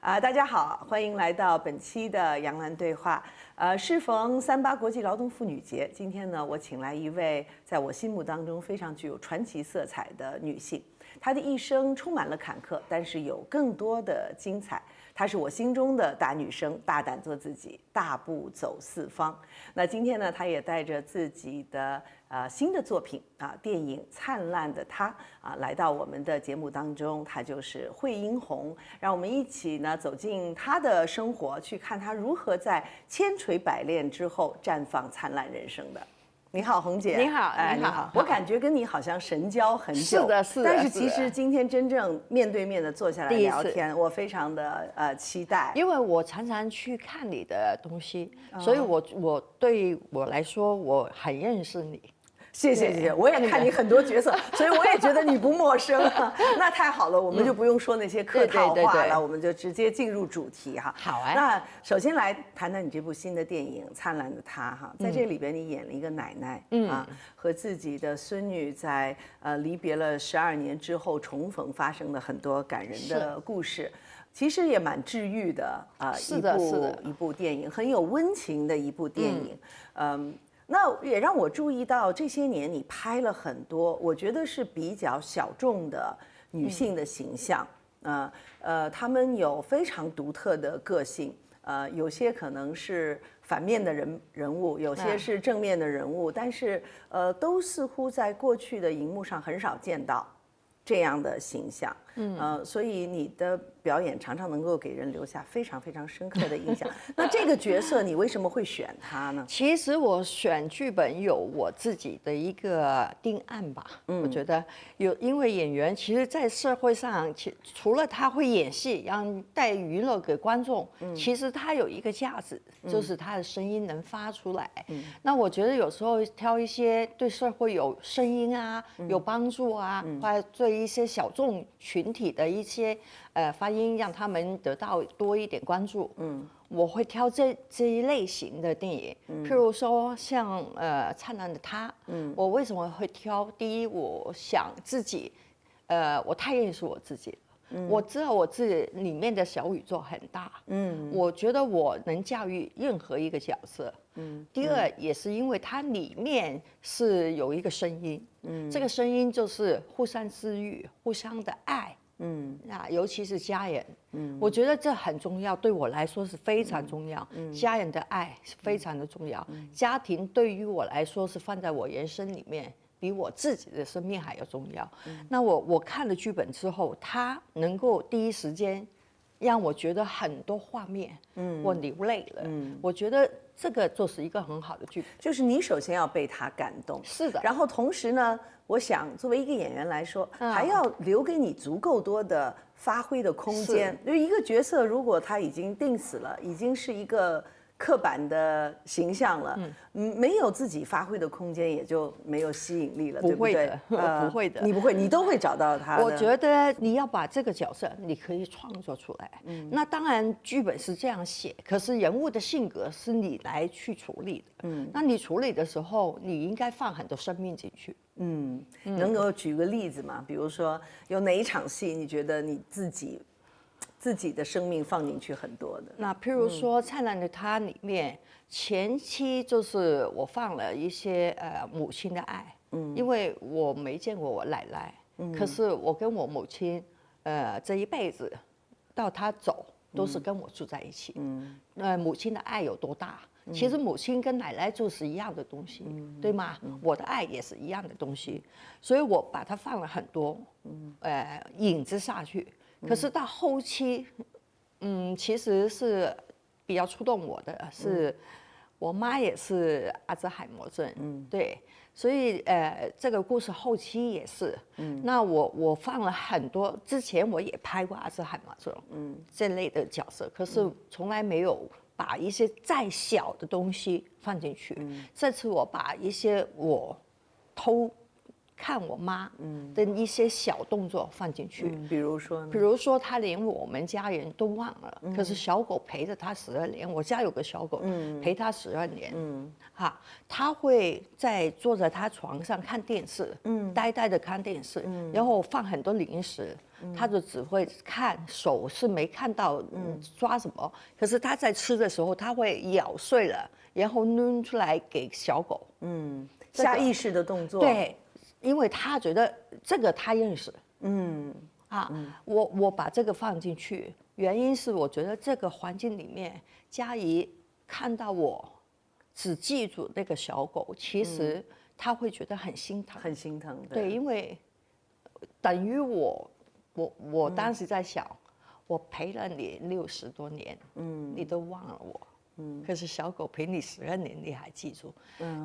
大家好，欢迎来到本期的杨澜对话。适逢38国际劳动妇女节，今天呢，我请来一位在我心目当中非常具有传奇色彩的女性。她的一生充满了坎坷，但是有更多的精彩。她是我心中的大女生，大胆做自己，大步走四方。那今天呢，她也带着自己的新的作品电影《灿烂的她》来到我们的节目当中。她就是惠英红，让我们一起呢走进她的生活，去看她如何在千锤百炼之后绽放灿烂人生的。你好，红姐。你好，你好。我感觉跟你好像神交很久，是的，是的。但是其实今天真正面对面的坐下来聊天，我非常的期待。因为我常常去看你的东西，所以我对我来说，我很认识你。谢谢，我也看你很多角色，所以我也觉得你不陌生啊。那太好了，我们就不用说那些客套话了，我们就直接进入主题哈。好啊。那首先来谈谈你这部新的电影《灿烂的她》哈，在这里边你演了一个奶奶，和自己的孙女在离别了12年之后重逢发生的很多感人的故事。其实也蛮治愈的一部电影，很有温情的一部电影。那也让我注意到这些年你拍了很多，我觉得是比较小众的女性的形象，她们有非常独特的个性，有些可能是反面的人物，有些是正面的人物，但是都似乎在过去的荧幕上很少见到这样的形象。所以你的表演常常能够给人留下非常非常深刻的印象。那这个角色你为什么会选他呢？其实我选剧本有我自己的一个定案吧。我觉得因为演员其实，在社会上，除了他会演戏，让带娱乐给观众，其实他有一个价值，就是他的声音能发出来。那我觉得有时候挑一些对社会有声音啊、有帮助啊，或者对一些小众群体的一些发音，让他们得到多一点关注。我会挑这一类型的电影，譬如说像《灿烂的她》。我为什么会挑？第一，我想自己，我太认识我自己了。我知道我自己里面的小宇宙很大。我觉得我能驾驭任何一个角色。第二，也是因为它里面是有一个声音。这个声音就是互相治愈、互相的爱。尤其是家人。我觉得这很重要，对我来说是非常重要。家人的爱是非常的重要。家庭对于我来说是放在我人生里面，比我自己的生命还要重要。那我看了剧本之后，它能够第一时间让我觉得很多画面，我流泪了。我觉得这个就是一个很好的剧本，就是你首先要被他感动，是的。然后同时呢，我想作为一个演员来说，还要留给你足够多的发挥的空间。因为一个角色如果他已经定死了，已经是一个刻板的形象了，没有自己发挥的空间，也就没有吸引力了，对不对？不会的，你不会，你都会找到他的。我觉得你要把这个角色，你可以创作出来。那当然剧本是这样写，可是人物的性格是你来去处理的。那你处理的时候，你应该放很多生命进去。能够举个例子吗？比如说有哪一场戏，你觉得你自己的生命放进去很多的？那譬如说《灿烂的她》里面，前期就是我放了一些母亲的爱。因为我没见过我奶奶，可是我跟我母亲这一辈子到她走都是跟我住在一起。母亲的爱有多大？其实母亲跟奶奶就是一样的东西，对吗？我的爱也是一样的东西，所以我把它放了很多影子下去。可是到后期，其实是比较触动我的是，我妈也是阿兹海默症。对，所以这个故事后期也是。那我放了很多，之前我也拍过阿兹海默症这类的角色，可是从来没有把一些再小的东西放进去。这次我把一些我偷看我妈的一些小动作放进去。比如说呢？比如说她连我们家人都忘了，可是小狗陪着她12年。我家有个小狗，陪她12年。她会坐在她床上看电视，呆呆的看电视，然后放很多零食。他就只会看手是没看到抓什么，可是他在吃的时候他会咬碎了，然后抡出来给小狗。下意识的动作。对，因为他觉得这个他认识。我把这个放进去，原因是我觉得这个环境里面，佳怡看到我只记住那个小狗，其实他会觉得很心疼，很心疼。对，因为等于我当时在想，我陪了你60多年，你都忘了我。可是小狗陪你12年，你还记住。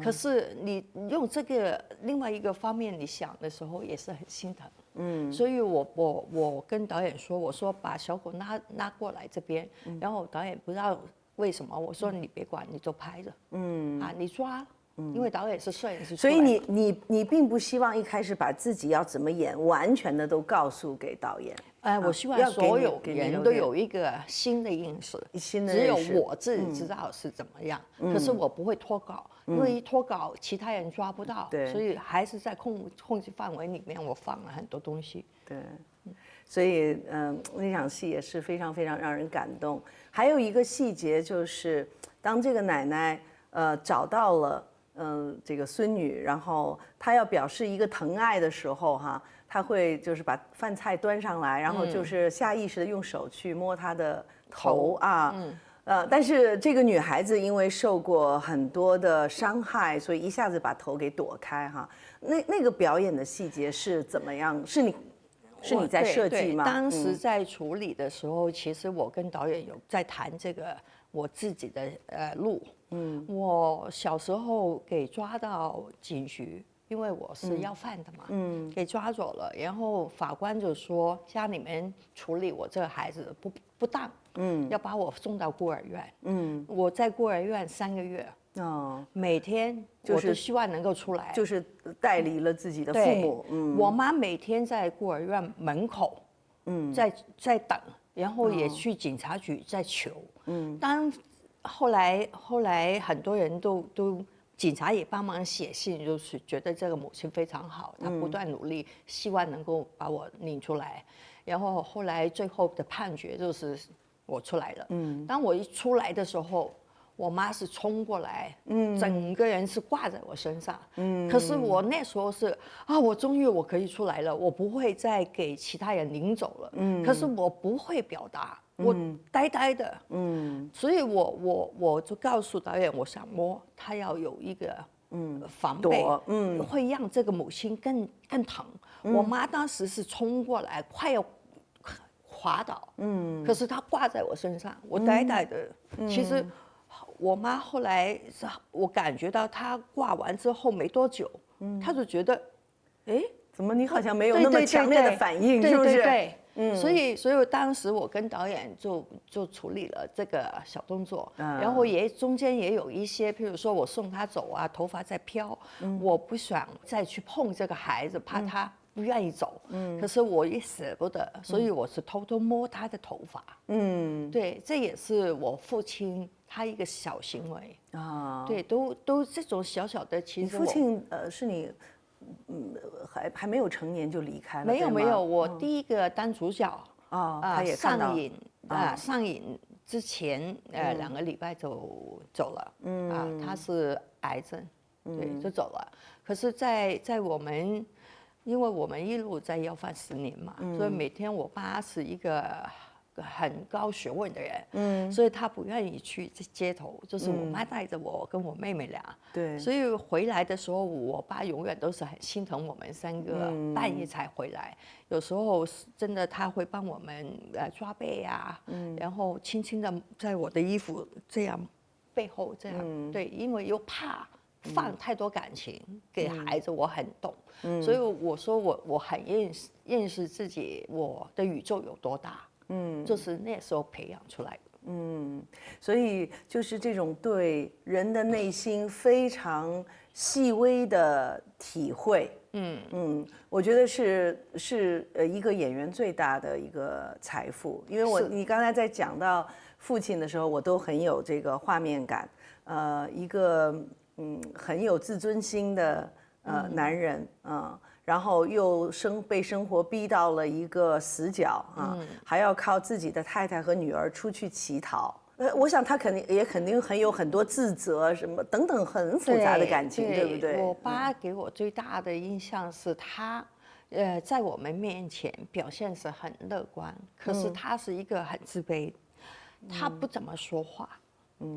可是你用这个另外一个方面你想的时候，也是很心疼。所以我跟导演说，我说把小狗拉过来这边，然后导演不知道为什么，我说你别管，你就拍着。你抓。因为导演是摄影师，所以你并不希望一开始把自己要怎么演完全的都告诉给导演。我希望所有人都有一个新的认识，只有我自己知道是怎么样。可是我不会脱稿，因为一脱稿其他人抓不到，所以还是在控制范围里面，我放了很多东西。对，所以那场戏也是非常非常让人感动。还有一个细节就是，当这个奶奶找到了这个孙女，然后她要表示一个疼爱的时候哈，她会就是把饭菜端上来，然后就是下意识的用手去摸她的头啊。但是这个女孩子因为受过很多的伤害，所以一下子把头给躲开哈。那个表演的细节是怎么样？是你在设计吗？当时在处理的时候，其实我跟导演有在谈这个我自己的路。我小时候给抓到警局，因为我是要饭的嘛，给抓走了，然后法官就说家里面处理我这个孩子不当，要把我送到孤儿院。我在孤儿院3个月。每天我都希望能够出来，就是带离了自己的父母。我妈每天在孤儿院门口，在等，然后也去警察局在求。后来很多人都警察也帮忙写信，就是觉得这个母亲非常好，她不断努力，希望能够把我领出来。然后后来最后的判决就是我出来了。当我一出来的时候，我妈是冲过来，整个人是挂在我身上。可是我那时候是我终于我可以出来了，我不会再给其他人领走了。可是我不会表达，我呆呆的。所以我就告诉导演，我想摸，他要有一个防备，会让这个母亲更疼。我妈当时是冲过来，快要滑倒，可是她挂在我身上，我呆呆的。其实我妈后来我感觉到她挂完之后没多久，她就觉得，怎么你好像没有那么强烈的反应，是不是？对。所以当时我跟导演就处理了这个小动作，然后中间也有一些，譬如说我送他走啊，头发在飘，我不想再去碰这个孩子，怕他不愿意走。可是我也舍不得，所以我是偷偷摸他的头发。对，这也是我父亲他一个小行为啊。对，都这种小小的，其实你父亲是你。还没有成年就离开了。没有，我第一个当主角他也看到上映之前2个礼拜就走了。他是癌症，对，就走了。可是在我们，因为我们一路在要饭10年嘛，所以每天我爸是一个很高学问的人，所以他不愿意去街头，就是我妈带着我跟我妹妹俩，对，所以回来的时候，我爸永远都是很心疼我们3个，半夜才回来，有时候真的他会帮我们抓背啊，然后轻轻的在我的衣服这样背后这样，对，因为又怕放太多感情给孩子，我很懂，所以我说我很认识自己，我的宇宙有多大。就是那时候培养出来的。所以就是这种对人的内心非常细微的体会，我觉得是一个演员最大的一个财富。因为你刚才在讲到父亲的时候，我都很有这个画面感。一个很有自尊心的男人然后又被生活逼到了一个死角啊，还要靠自己的太太和女儿出去乞讨。我想他肯定很有很多自责什么等等很复杂的感情，对不对？我爸给我最大的印象是他，在我们面前表现是很乐观，可是他是一个很自卑，他不怎么说话。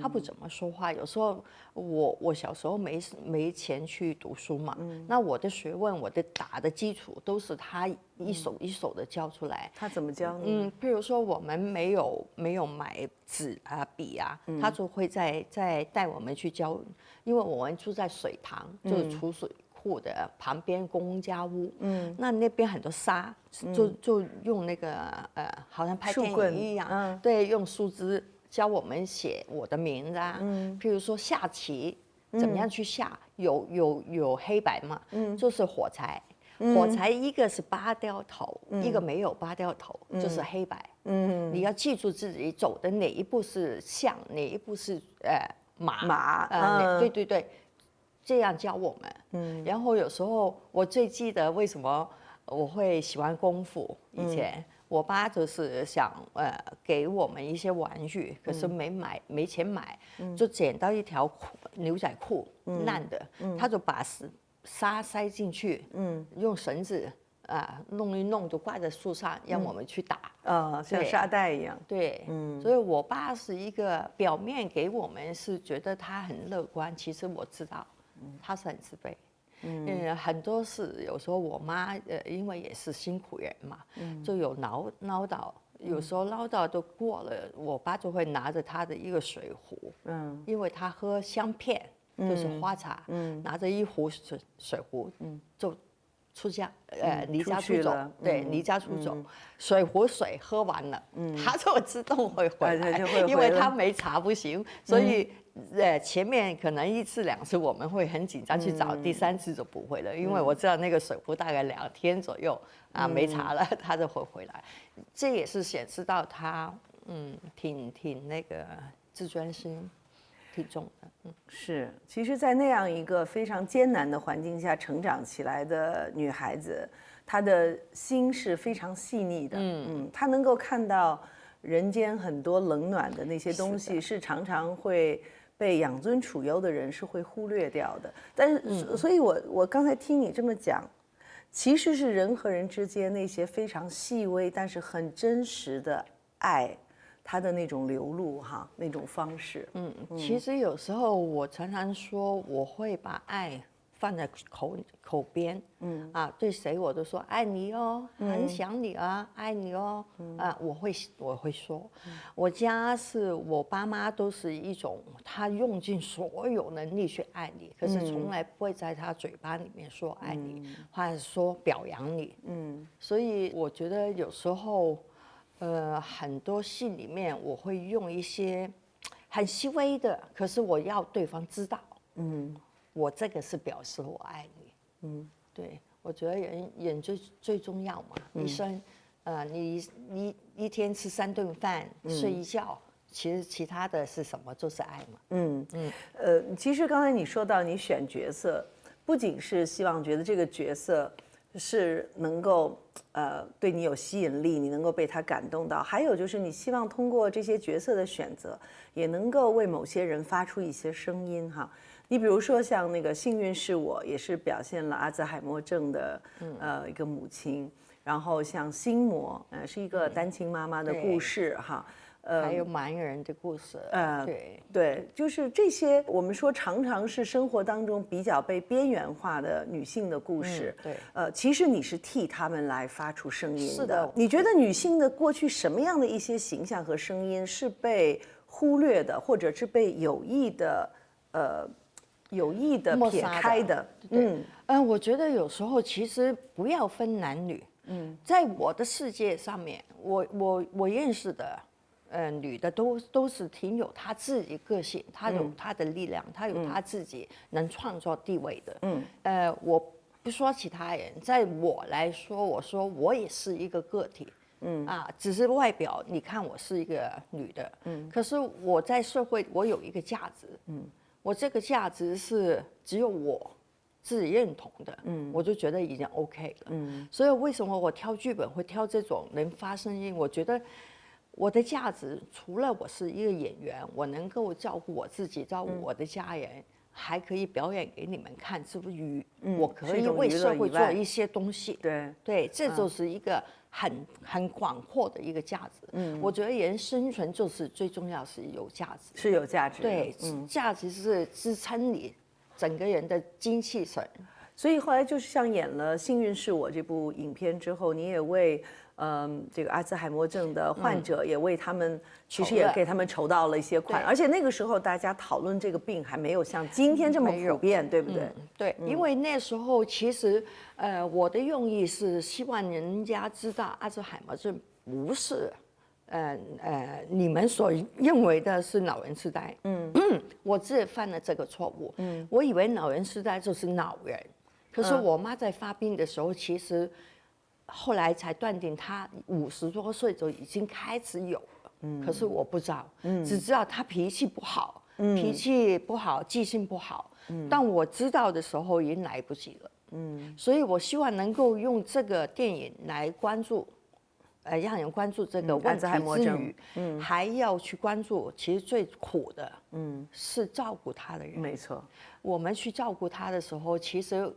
他不怎么说话，有时候我小时候没钱去读书嘛，那我的学问、我的打的基础都是他一手一手的教出来。他怎么教呢？譬如说我们没有买纸啊、笔啊，他就会在带我们去教，因为我们住在水塘，就是储水库的旁边公家屋，那边很多沙，就用那个好像拍电影一样，对，用树枝。教我们写我的名字啊，譬如说下棋怎么样去下，有黑白嘛，就是火柴，火柴一个是拔掉头，一个没有拔掉头，就是黑白。你要记住自己走的哪一步是象，哪一步是马，对，这样教我们。然后有时候我最记得为什么我会喜欢功夫，以前。我爸就是想给我们一些玩具，可是没钱买，就捡到一条牛仔裤烂的，他就把沙塞进去，用绳子弄一弄就挂在树上，让我们去打，像沙袋一样。对，所以我爸是一个表面给我们是觉得他很乐观，其实我知道他是很自卑。很多事有时候我妈因为也是辛苦人嘛，就有唠叨，有时候唠叨都过了，我爸就会拿着他的一个水壶，因为他喝香片就是花茶，拿着一壶水壶，就离家出走，对，离家出走，水壶水喝完了，他就自动会回来，因为他没茶不行，所以。前面可能1次2次我们会很紧张去找，第3次就不会了，因为我知道那个水壶大概2天左右没茶了，他就会回来。这也是显示到他挺那个自尊心挺重的。是，其实，在那样一个非常艰难的环境下成长起来的女孩子，她的心是非常细腻的。她能够看到人间很多冷暖的那些东西，是常常会被养尊处优的人是会忽略掉的。但是，所以我刚才听你这么讲，其实是人和人之间那些非常细微但是很真实的爱，它的那种流露那种方式。其实有时候我常常说，我会把爱放在口边，对谁我都说爱你哦，很想你啊，爱你哦，我会说，我家是我爸妈都是一种，他用尽所有能力去爱你，可是从来不会在他嘴巴里面说爱你，或者说表扬你，所以我觉得有时候，很多信里面我会用一些很细微的，可是我要对方知道，我这个是表示我爱你，对，我觉得人最重要嘛，一生，你一天吃3顿饭，睡一觉，其实其他的是什么，就是爱嘛。其实刚才你说到你选角色，不仅是希望觉得这个角色是能够对你有吸引力，你能够被他感动到，还有就是你希望通过这些角色的选择，也能够为某些人发出一些声音你比如说像那个《幸运是我》，也是表现了阿兹海默症的一个母亲，然后像《心魔》是一个单亲妈妈的故事还有盲人的故事，对，就是这些我们说常常是生活当中比较被边缘化的女性的故事，对，其实你是替她们来发出声音的。是的，你觉得女性的过去什么样的一些形象和声音是被忽略的，或者是被有意的撇开的？我觉得有时候其实不要分男女，在我的世界上面，我认识的。女的都是挺有她自己个性，她有她的力量，她有她自己能创造地位的。我不说其他人，在我来说，我说我也是一个个体，只是外表你看我是一个女的，可是我在社会我有一个价值，我这个价值是只有我自己认同的，我就觉得已经 OK 了。所以为什么我挑剧本会挑这种能发声音？我觉得我的价值除了我是一个演员，我能够照顾我自己，照顾我的家人，还可以表演给你们看，是不是我可以为社会做一些东西？对，这就是一个很广阔的一个价值。我觉得人生存就是最重要是有价值，是有价值的。对，价值是支撑你整个人的精气神。所以后来就是像演了《幸运是我》这部影片之后，你也为这个阿兹海默症的患者，也为他们其实也给他们筹到了一些款，而且那个时候大家讨论这个病还没有像今天这么普遍，对不对？对，因为那时候其实我的用意是希望人家知道阿兹海默症不是你们所认为的是老人痴呆。我自己犯了这个错误。我以为老人痴呆就是老人，可是我妈在发病的时候，其实后来才断定她50多岁就已经开始有了。可是我不知道，只知道她脾气不好，记性不好。但我知道的时候已经来不及了。所以我希望能够用这个电影来关注。让人关注这个问题之余，还要去关注，其实最苦的，是照顾他的人。没错，我们去照顾他的时候，其实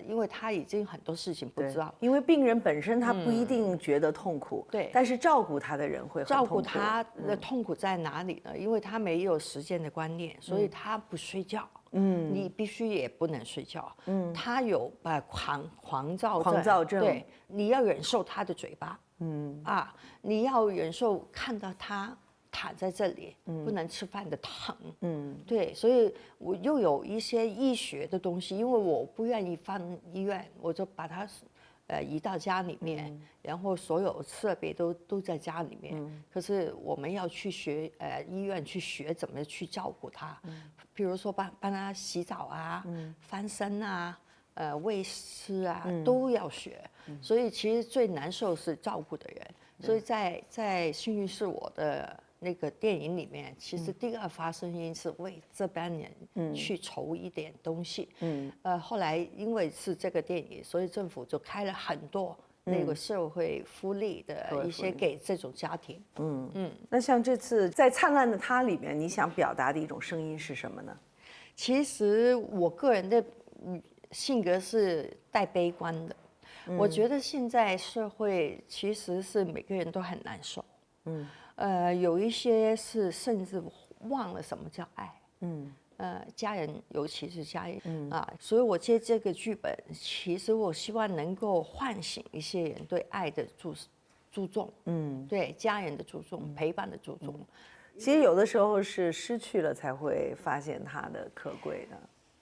因为他已经很多事情不知道，因为病人本身他不一定觉得痛苦，对，但是照顾他的人会很痛苦。照顾他的痛苦在哪里呢？因为他没有时间的观念，所以他不睡觉。你必须也不能睡觉。他有狂躁症，对，你要忍受他的嘴巴。你要忍受看到他躺在这里，不能吃饭的疼。对，所以我又有一些医学的东西，因为我不愿意放医院，我就把它移到家里面，然后所有设备都在家里面。可是我们要去学医院去学怎么去照顾他，比如说帮他洗澡啊，翻身啊。喂食啊，都要学，所以其实最难受是照顾的人。所以在《幸运是我》的那个电影里面，其实第二发声音是为这帮人去筹一点东西。后来因为是这个电影，所以政府就开了很多那个社会福利的一些给这种家庭。那像这次在《灿烂的他》里面，你想表达的一种声音是什么呢？其实我个人的性格是带悲观的。我觉得现在社会其实是每个人都很难受。有一些是甚至忘了什么叫爱。家人，尤其是家人。所以我接这个剧本，其实我希望能够唤醒一些人对爱的注重，对家人的注重，陪伴的注重。其实有的时候是失去了才会发现它的可贵的。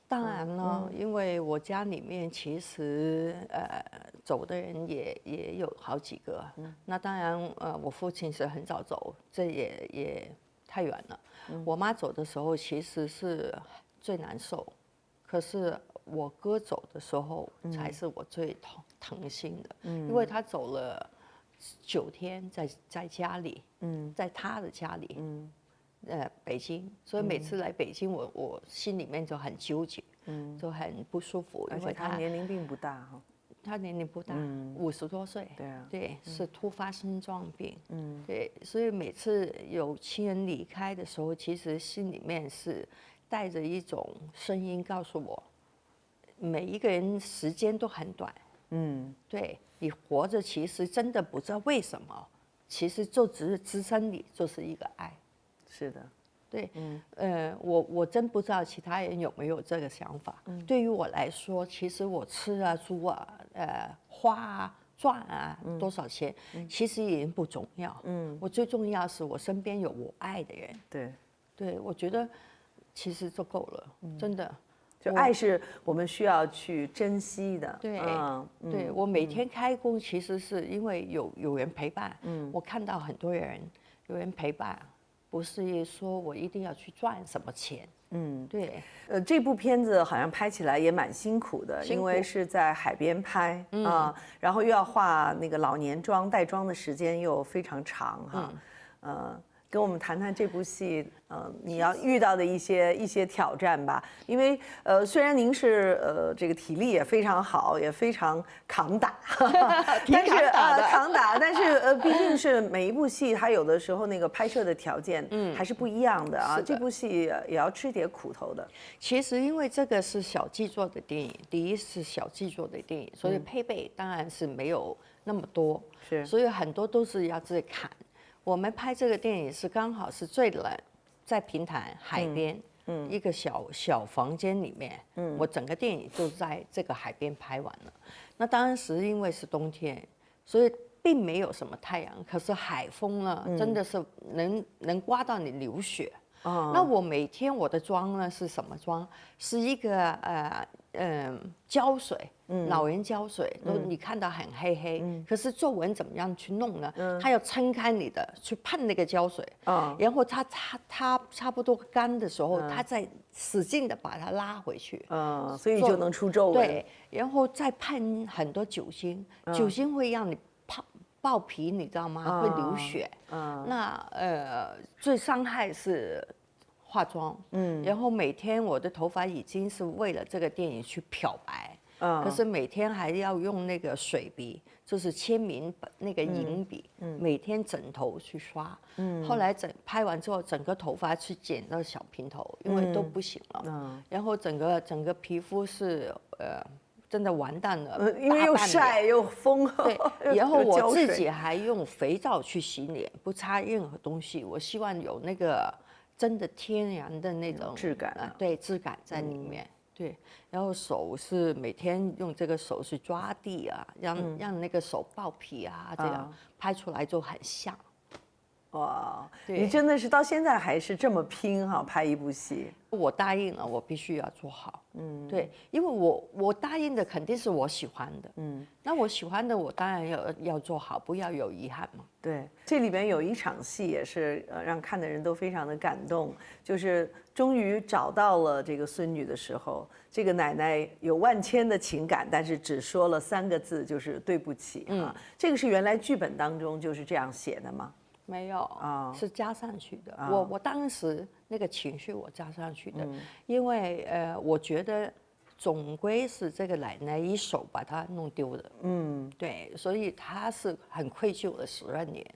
当然了，因为我家里面其实走的人也有好几个。那当然我父亲是很早走，这也太远了。我妈走的时候其实是最难受，可是我哥走的时候才是我最疼心的。因为他走了9天在家里，在他的家里。北京，所以每次来北京，我心里面就很纠结，就很不舒服。而且他年龄并不大哈，他年龄不大，50多岁。对啊，对，是突发心脏病。对，所以每次有亲人离开的时候，其实心里面是带着一种声音告诉我，每一个人时间都很短。对，你活着其实真的不知道为什么，其实就只是支撑你就是一个爱。是的，对，我真不知道其他人有没有这个想法。对于我来说，其实我吃啊、住啊、花啊、赚啊，多少钱，其实已经不重要。我最重要是我身边有我爱的人。对，我觉得其实就够了，真的。就爱是我们需要去珍惜的。对，我每天开工，其实是因为有人陪伴。我看到很多人有人陪伴。不是说我一定要去赚什么钱。对。这部片子好像拍起来也蛮辛苦的，因为是在海边拍然后又要化那个老年妆，带妆的时间又非常长哈。跟我们谈谈这部戏，你要遇到的一些挑战吧。因为虽然您是这个体力也非常好，也非常扛打，但是扛打，但是毕竟是每一部戏，它有的时候那个拍摄的条件还是不一样的啊。这部戏也要吃点苦头的。其实因为这个是小制作的电影，第一是小制作的电影，所以配备当然是没有那么多，是，所以很多都是要自己砍。我们拍这个电影是刚好是最冷，在平潭海边，一个小房间里面，我整个电影就在这个海边拍完了。那当时因为是冬天，所以并没有什么太阳，可是海风呢，真的是能刮到你流血。那我每天我的妆呢是什么妆？是一个胶水，老人胶水，你看到很黑黑，可是皱纹怎么样去弄呢？它要撑开你的，去喷那个胶水，然后它差不多干的时候，它再使劲的把它拉回去，所以就能出皱纹。对，然后再喷很多酒精，酒精会让你爆皮，你知道吗？会流血。那最伤害是化妆，然后每天我的头发已经是为了这个电影去漂白，可是每天还要用那个水笔，就是签名那个银笔，每天整头去刷。后来拍完之后，整个头发去剪到小平头，因为都不行了。然后整个皮肤是真的完蛋了，因为又晒又风。对，然后我自己还用肥皂去洗脸，不擦任何东西。我希望有那个真的天然的那种质感，对，质感在里面。对，然后手是每天用这个手去抓地啊，让那个手爆皮啊，这样拍出来就很像。哇，你真的是到现在还是这么拼哈，拍一部戏。我答应了，我必须要做好。对，因为我答应的肯定是我喜欢的。那我喜欢的，我当然要做好，不要有遗憾嘛。对，这里边有一场戏也是让看的人都非常的感动，就是终于找到了这个孙女的时候，这个奶奶有万千的情感，但是只说了3个字，就是对不起啊。这个是原来剧本当中就是这样写的吗？没有是加上去的。我当时那个情绪我加上去的，因为我觉得总归是这个奶奶一手把它弄丢的。对，所以她是很愧疚的12年。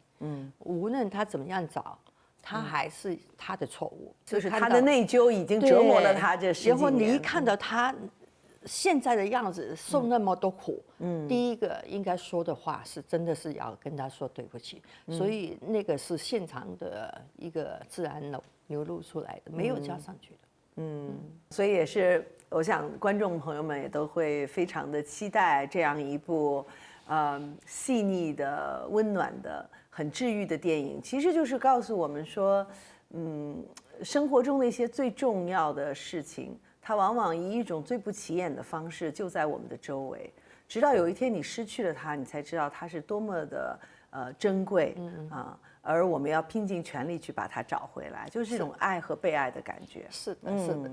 无论她怎么样找，她还是她的错误，就是她的内疚已经折磨了她这10几年。然后你一看到她现在的样子受那么多苦，第一个应该说的话是真的是要跟他说对不起，所以那个是现场的一个自然流露出来的，没有加上去的。所以也是我想观众朋友们也都会非常的期待这样一部细腻的、温暖的、很治愈的电影，其实就是告诉我们说，生活中的一些最重要的事情，它往往以一种最不起眼的方式就在我们的周围，直到有一天你失去了它，你才知道它是多么的珍贵而我们要拼尽全力去把它找回来，就是这种爱和被爱的感觉。是的，是的，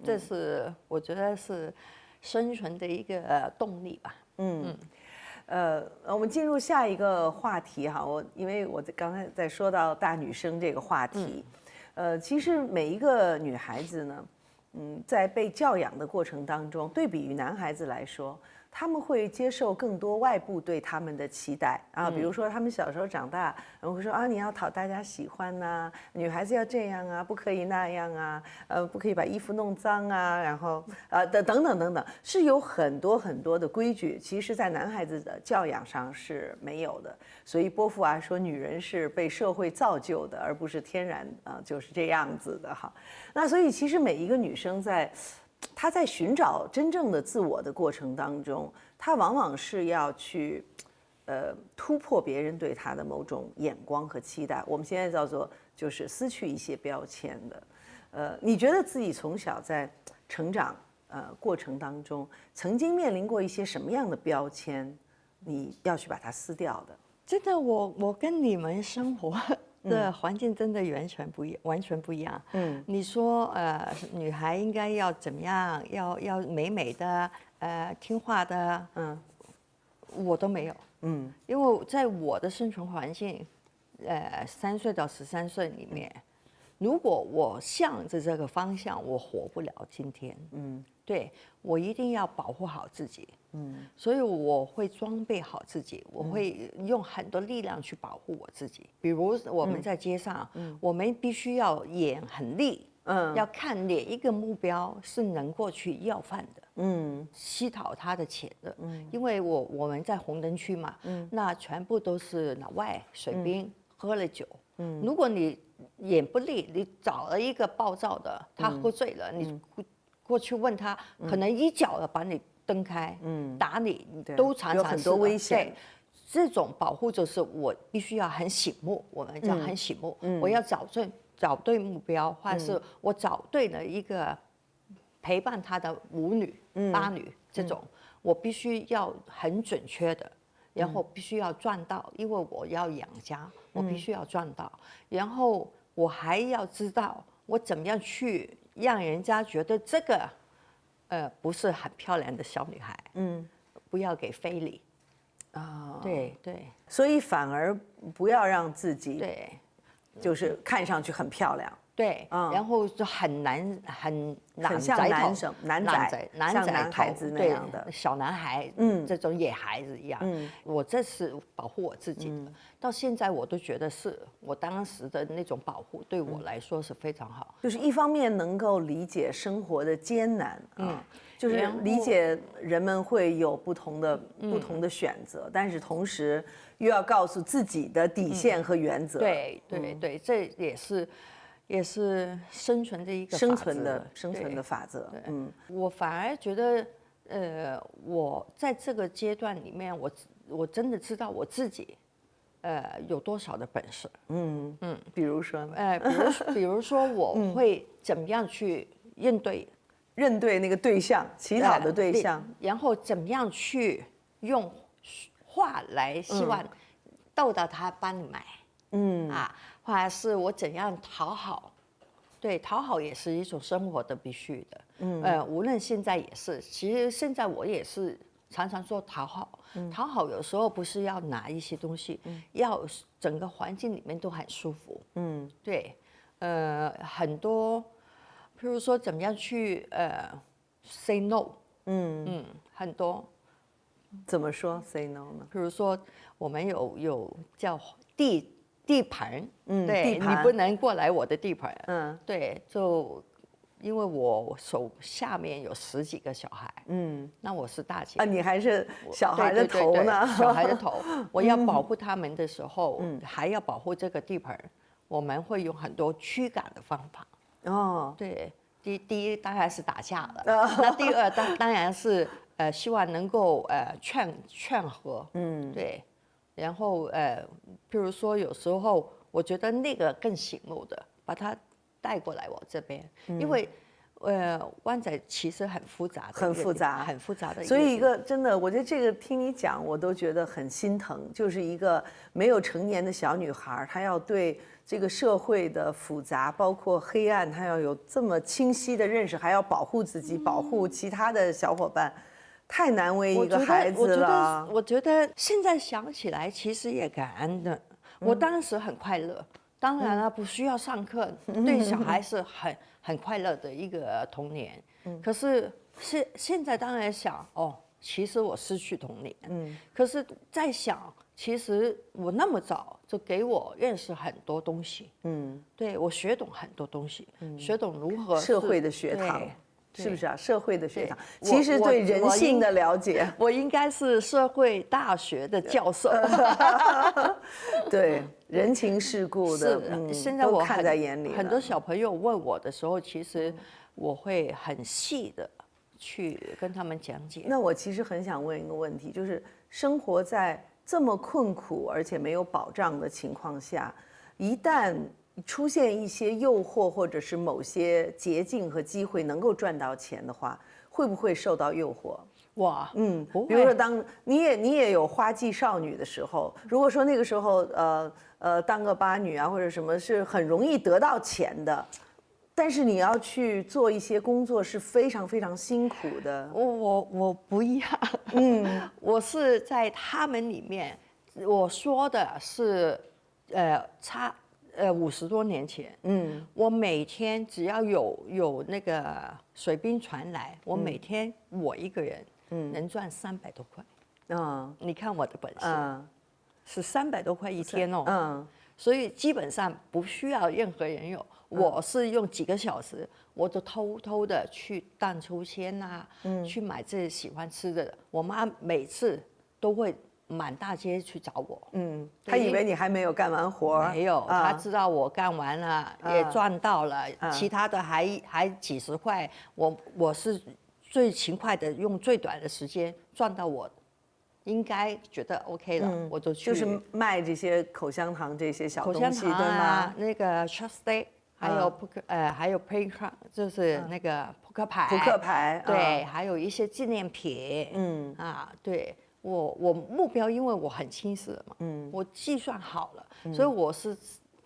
这是我觉得是生存的一个动力吧。我们进入下一个话题哈，因为我刚才在说到大女生这个话题，其实每一个女孩子呢，在被教养的过程当中，对比于男孩子来说，他们会接受更多外部对他们的期待啊，比如说他们小时候长大，然后会说啊，你要讨大家喜欢呐，女孩子要这样啊，不可以那样啊，不可以把衣服弄脏啊，然后等等，是有很多很多的规矩，其实在男孩子的教养上是没有的。所以波伏娃说，女人是被社会造就的，而不是天然就是这样子的哈。那所以其实每一个女生她在寻找真正的自我的过程当中，她往往是要去突破别人对她的某种眼光和期待，我们现在叫做就是撕去一些标签的。你觉得自己从小在成长过程当中，曾经面临过一些什么样的标签，你要去把它撕掉的？真的，我跟你们生活的环境真的完全不一样。你说女孩应该要怎么样？要美美的，听话的，我都没有。因为在我的生存环境， 3岁到13岁里面，如果我向着这个方向，我活不了今天。对，我一定要保护好自己。所以我会装备好自己，我会用很多力量去保护我自己。比如我们在街上，我们必须要眼很利，要看哪一个目标是能过去要饭的，吸讨他的钱的。因为我们在红灯区嘛，那全部都是老外水兵，喝了酒。如果你眼不利，你找了一个暴躁的，他喝醉了，你过去问他，可能一脚把你蹬开，打你，都常常有很多危险。对，这种保护就是我必须要很醒目，我们叫很醒目。我要找对目标，或者是我找对了一个陪伴他的舞女、八女这种，我必须要很准确的，然后必须要赚到，因为我要养家，我必须要赚到，然后我还要知道我怎么样去让人家觉得这个。不是很漂亮的小女孩，不要给非礼，对，所以反而不要让自己对，就是看上去很漂亮，对，然后就很像男仔像男孩子那样的小男孩，这种野孩子一样，我这是保护我自己的，到现在我都觉得是我当时的那种保护对我来说是非常好，就是一方面能够理解生活的艰难，就是理解人们会有不同的选择，但是同时又要告诉自己的底线和原则，对，这也是生存的一个生存的法则。我反而觉得，我在这个阶段里面，我真的知道我自己，有多少的本事。比如说呢，比如说我会怎么样去认对那个对象，乞讨的对象，然后怎么样去用话来希望逗到他帮你买。或者是我怎样讨好，对，讨好也是一种生活的必须的。无论现在也是，其实现在我也是常常做讨好。讨好有时候不是要拿一些东西，要整个环境里面都很舒服。对，很多，譬如说怎么样去say no。很多。怎么说 say no 呢？譬如说我们有叫地盘，对，地盘你不能过来我的地盘，对，就因为我手下面有10几个小孩，那我是大姐你还是小孩的头呢，对小孩的头，我要保护他们的时候，还要保护这个地盘，我们会用很多驱赶的方法。对，第一当然是打架了，那第二当然是希望能够劝和，对。然后譬如说有时候我觉得那个更醒目的，把他带过来我这边，因为湾仔其实很复杂的，所以一个真的，我觉得这个听你讲，我都觉得很心疼，就是一个没有成年的小女孩，她要对这个社会的复杂，包括黑暗，她要有这么清晰的认识，还要保护自己，保护其他的小伙伴。太难为一个孩子了。我觉得现在想起来，其实也感恩的。我当时很快乐，当然了，不需要上课，对小孩是很快乐的一个童年。可是现在当然想，其实我失去童年。可是在想，其实我那么早就给我认识很多东西。对，我学懂很多东西，学懂如何社会的学堂。是不是啊？社会的学堂，其实对人性的了解，我应该是社会大学的教授。对，人情世故的，现在我看在眼里。很多小朋友问我的时候，其实我会很细的去跟他们讲解。那我其实很想问一个问题，就是生活在这么困苦而且没有保障的情况下，一旦出现一些诱惑，或者是某些捷径和机会能够赚到钱的话，会不会受到诱惑？哇，比如说当你也有花季少女的时候，如果说那个时候当个八女啊或者什么，是很容易得到钱的，但是你要去做一些工作是非常非常辛苦的。我不一样，我是在他们里面，我说的是50多年前，我每天只要有那个水兵船来，我每天我一个人，能赚300多块。你看我的本事，是300多块一天哦。所以基本上不需要任何人有，我是用几个小时，我就偷偷的去荡秋千啊，去买自己喜欢吃的。我妈每次都会满大街去找我，她以为你还没有干完活儿，没有，她知道我干完了，也赚到了，其他的还几十块，我是最勤快的，用最短的时间赚到我应该觉得 OK 了，我就去。就是卖这些口香糖这些小东西，口香糖对吗？那个 chopstick，还有还有 playground，就是那个扑克牌。扑克牌，对，还有一些纪念品。对，我目标，因为我很清晰了嘛，我计算好了，所以我是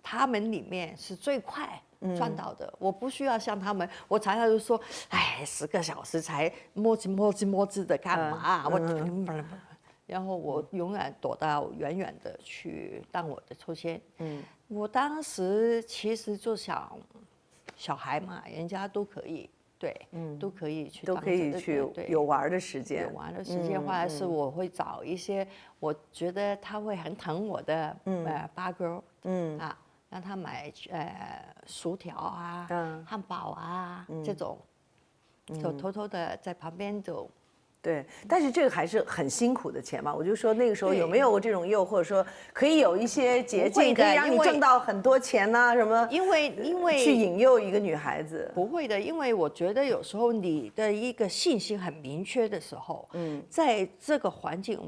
他们里面是最快赚到的。我不需要像他们，我常常就说，哎，10个小时才摸叽的干嘛？然后我永远躲到远远的去荡我的秋千。我当时其实就想，小孩嘛，人家都可以，对，都可以去，都可以去有玩的时间。有玩的时间，或者是我会找一些我觉得他会很疼我的八哥，让他买薯条啊、汉堡啊这种，就偷偷的在旁边就。对，但是这个还是很辛苦的钱嘛。我就说那个时候有没有这种诱惑，说可以有一些捷径，可以让你挣到很多钱呐？什么？因为去引诱一个女孩子，不会的，因为我觉得有时候你的一个信心很明确的时候，在这个环境，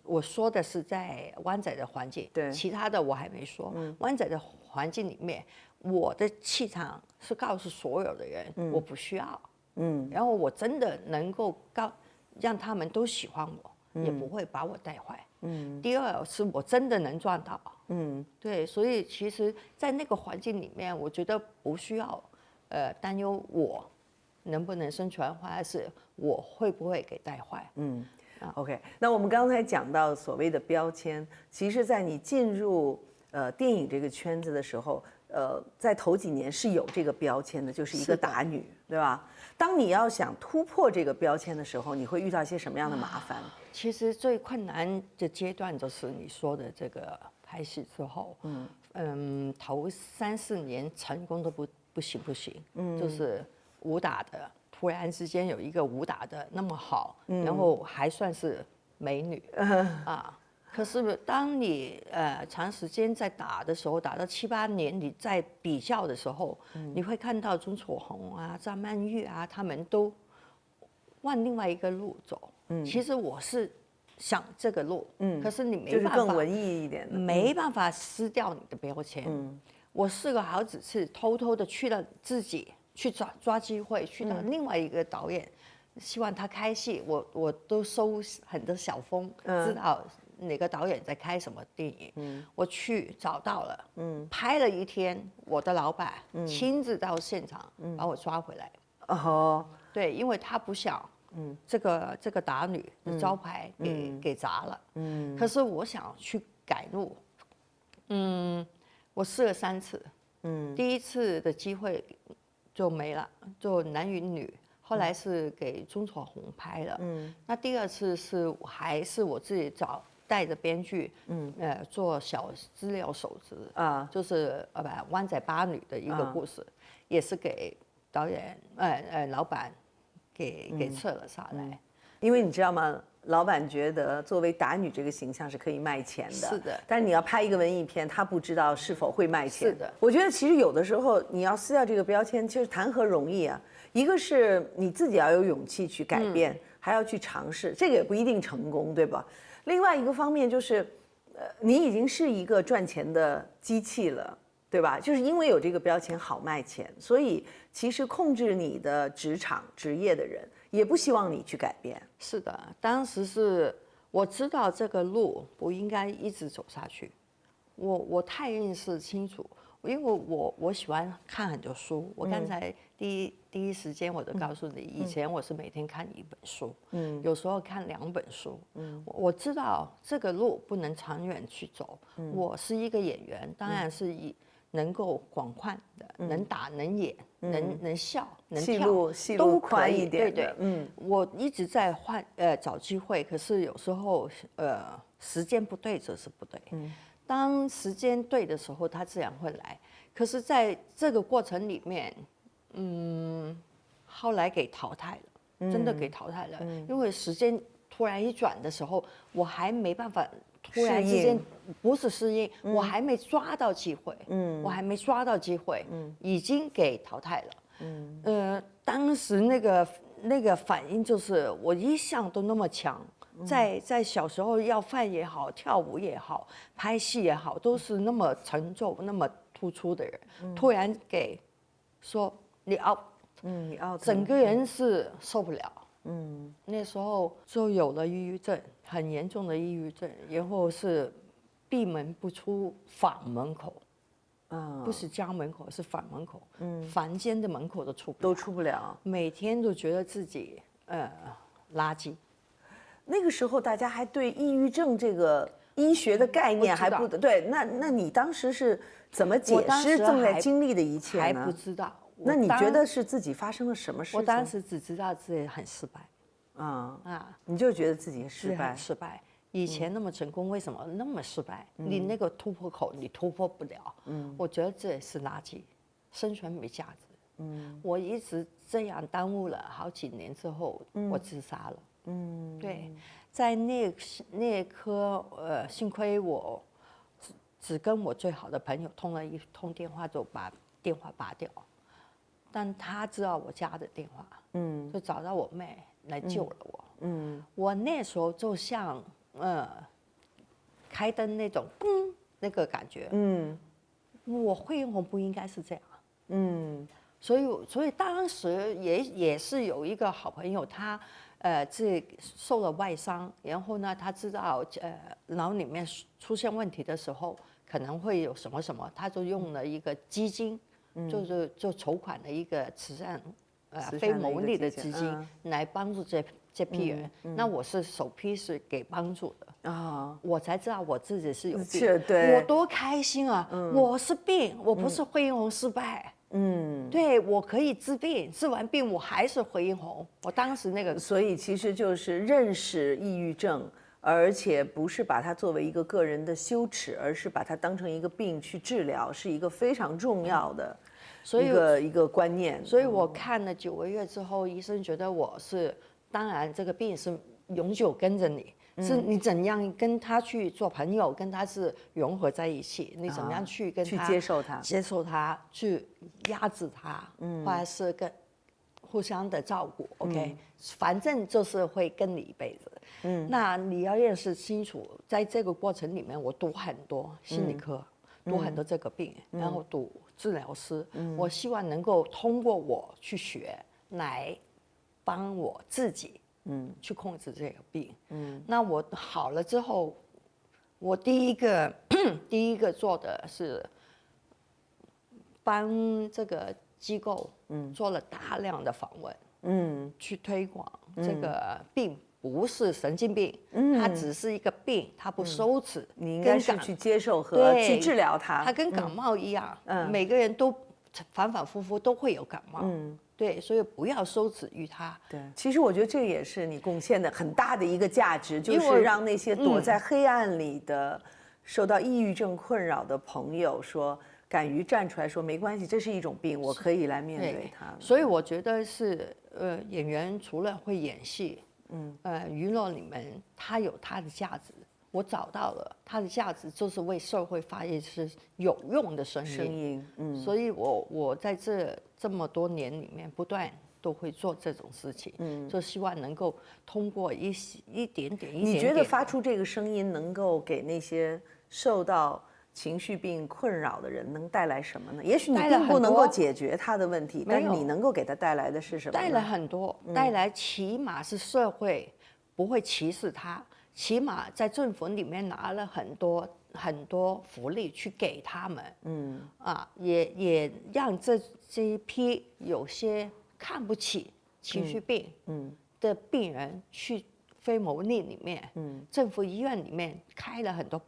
我说的是在湾仔的环境，对，其他的我还没说。湾仔的环境里面，我的气场是告诉所有的人，我不需要，然后我真的能够让他们都喜欢我，也不会把我带坏。第二是我真的能赚到。对，所以其实，在那个环境里面，我觉得不需要担忧我能不能生存，或者是我会不会给带坏。OK， 那我们刚才讲到所谓的标签，其实，在你进入电影这个圈子的时候，在头几年是有这个标签的，就是一个打女，对吧？当你要想突破这个标签的时候，你会遇到一些什么样的麻烦？其实最困难的阶段就是你说的这个拍戏之后，头3、4年成功都不行，就是武打的，突然之间有一个武打的那么好，然后还算是美女可是当你长时间在打的时候，打到7、8年，你在比较的时候，你会看到钟楚红啊、张曼玉啊，他们都往另外一个路走。其实我是想这个路，可是你没办法，就是更文艺一点的，没办法撕掉你的标签。我试过好几次，偷偷的去了自己去抓机会，去到另外一个导演，希望他开戏，我都收很多小风，知道哪个导演在开什么电影，我去找到了，拍了1天，我的老板亲自到现场把我抓回来。对，因为他不想这个打女的招牌给砸了。可是我想去改路，我试了3次，第1次的机会就没了，就男与女。后来是给钟楚红拍了，那第2次还是我自己带着编剧，做小资料手指就是湾仔8女的一个故事，也是给导演老板给撤了下来。因为你知道吗？老板觉得作为打女这个形象是可以卖钱的，是的。但是你要拍一个文艺片，他不知道是否会卖钱。是的。我觉得其实有的时候你要撕掉这个标签，其实谈何容易啊！一个是你自己要有勇气去改变，还要去尝试，这个也不一定成功，对吧？另外一个方面就是，你已经是一个赚钱的机器了，对吧？就是因为有这个标签好卖钱，所以其实控制你的职业的人也不希望你去改变。是的，当时是我知道这个路不应该一直走下去，我太认识清楚，因为我喜欢看很多书，我刚才第一时间我就告诉你，以前我是每天看1本书，有时候看2本书，我知道这个路不能长远去走，我是一个演员，当然是能够广泛的，能打能演，能笑能跳，都宽一点，对，我一直在找机会，可是有时候时间不对就是不对，当时间对的时候，它自然会来。可是在这个过程里面，后来给淘汰了，真的给淘汰了，因为时间突然一转的时候，我还没办法。突然之间不是适应，我还没抓到机会，我还没抓到机会，已经给淘汰了。当时那个反应就是我一向都那么强，在小时候要饭也好，跳舞也好，拍戏也好，都是那么成就、那么突出的人，突然给说你 out，你 out，整个人是受不了。那时候就有了抑郁症，很严重的抑郁症，然后是闭门不出房门口，不是家门口，是房门口，房间的门口都出不了，每天都觉得自己垃圾。那个时候大家还对抑郁症这个医学的概念还不对，那你当时是怎么解释正在经历的一切呢？还不知道。那你觉得是自己发生了什么事情？我当时只知道自己很失败，你就觉得自己失败。以前那么成功，为什么那么失败？你那个突破口你突破不了。我觉得这也是垃圾，生存没价值。我一直这样耽误了好几年之后，我自杀了。对，在那一刻，幸亏我只跟我最好的朋友通了1通电话，就把电话拔掉。但他知道我家的电话，就找到我妹来救了我。我那时候就像开灯那种那个感觉。我惠英红不应该是这样。所以当时也是有一个好朋友，他受了外伤，然后呢，他知道脑里面出现问题的时候可能会有什么，他就用了一个基金。就筹款的一个慈善非牟利的基金来帮助这批人。那我是首批是给帮助的我才知道我自己是有病，我多开心啊！我是病，我不是惠英红失败。对，我可以治病，治完病我还是惠英红。我当时那个，所以其实就是认识抑郁症。而且不是把它作为一个个人的羞耻，而是把它当成一个病去治疗，是一个非常重要的一个观念。所以我看了9个月之后，医生觉得我是，当然这个病是永久跟着你，是你怎样跟他去做朋友，跟他是融合在一起，你怎么样去跟他去接受他，去压制他，或者是互相的照顾。OK，反正就是会跟你一辈子。那你要认识清楚，在这个过程里面，我读很多心理科，读很多这个病，然后读治疗师。我希望能够通过我去学，来帮我自己，去控制这个病。那我好了之后，我第一个做的是帮这个机构做了大量的访问，去推广这个病。不是神经病，它只是一个病，它不羞耻。你应该是去接受和去治疗它。它跟感冒一样，每个人都反反复复都会有感冒。对，所以不要羞耻于它。对，其实我觉得这也是你贡献的很大的一个价值，就是让那些躲在黑暗里的、受到抑郁症困扰的朋友说，敢于站出来说没关系，这是一种病，我可以来面对它。所以我觉得是演员除了会演戏。娱乐里面它有它的价值，我找到了它的价值，就是为社会发一些有用的声音。所以我在这么多年里面不断都会做这种事情，就希望能够通过一点点。你觉得发出这个声音能够给那些受到情绪病困扰的人能带来什么呢？也许你并不能够解决他的问题，但是你能够给他带来的是什么？带来很多，带来起码是社会不会歧视他，起码在政府里面拿了很多很多福利去给他们，也让这一批有些看不起情绪病的病人去非牟利里面，政府医院里面开了很多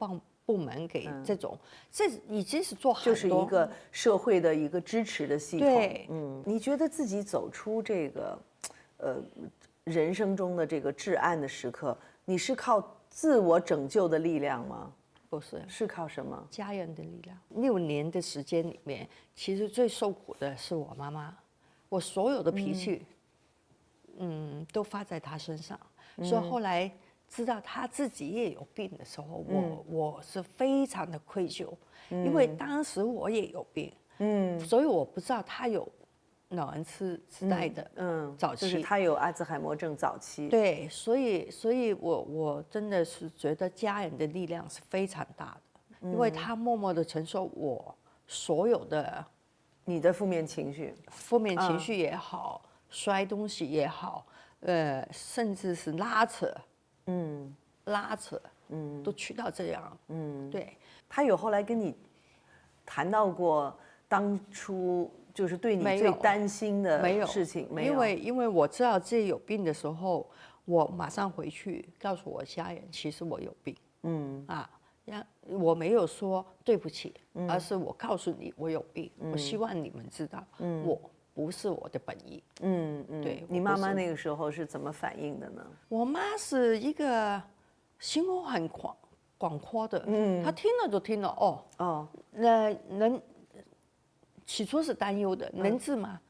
部门给这种，这已经是做很多，就是一个社会的一个支持的系统。对，你觉得自己走出这个，人生中的这个至暗的时刻，你是靠自我拯救的力量吗？不是，是靠什么？家人的力量。6年的时间里面，其实最受苦的是我妈妈，我所有的脾气，都发在她身上。所以后来知道她自己也有病的时候，我是非常的愧疚，因为当时我也有病，所以我不知道她有老人痴呆的，早期就是她有阿兹海默症早期。对，所以我真的是觉得家人的力量是非常大的，因为他默默的承受我所有的你的负面情绪也好，摔东西也好，甚至是拉扯，都去到这样，对。他有后来跟你谈到过当初就是对你最担心的事情？没有，因为我知道自己有病的时候，我马上回去告诉我家人，其实我有病，我没有说对不起，而是我告诉你我有病，我希望你们知道，我不是我的本意。对。你妈妈那个时候是怎么反应的呢？我妈是一个心胸很广阔的，她听了就听了，能起初是担忧的，能治吗？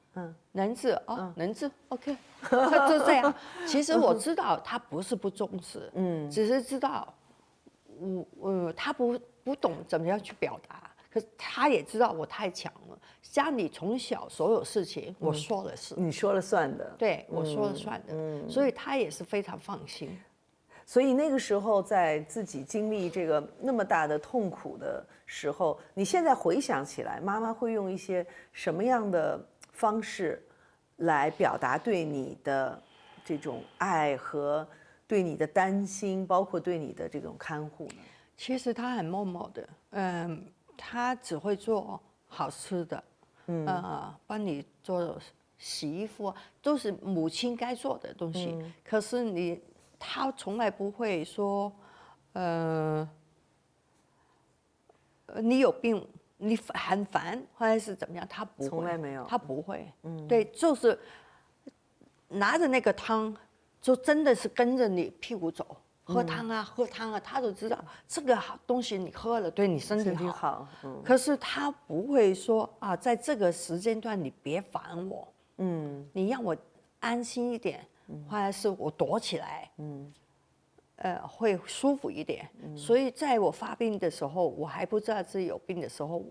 能治能治 ，OK， 她就这样。其实我知道她不是不重视，只是知道她不懂怎么样去表达，可是她也知道我太强了。家里从小所有事情我说了是，你说了算的，对，我说了算的，所以她也是非常放心。所以那个时候，在自己经历这个那么大的痛苦的时候，你现在回想起来，妈妈会用一些什么样的方式来表达对你的这种爱和对你的担心，包括对你的这种看护呢？其实她很默默的，她只会做好吃的，帮你做洗衣服，都是母亲该做的东西。可是他从来不会说，你有病，你很烦，或者是怎么样，他不会，从来没有，他不会。对，就是拿着那个汤，就真的是跟着你屁股走，喝汤啊，他都知道这个东西你喝了对你身体好。可是他不会说在这个时间段你别烦我，你让我安心一点。或者是我躲起来，会舒服一点。所以在我发病的时候，我还不知道自己有病的时候，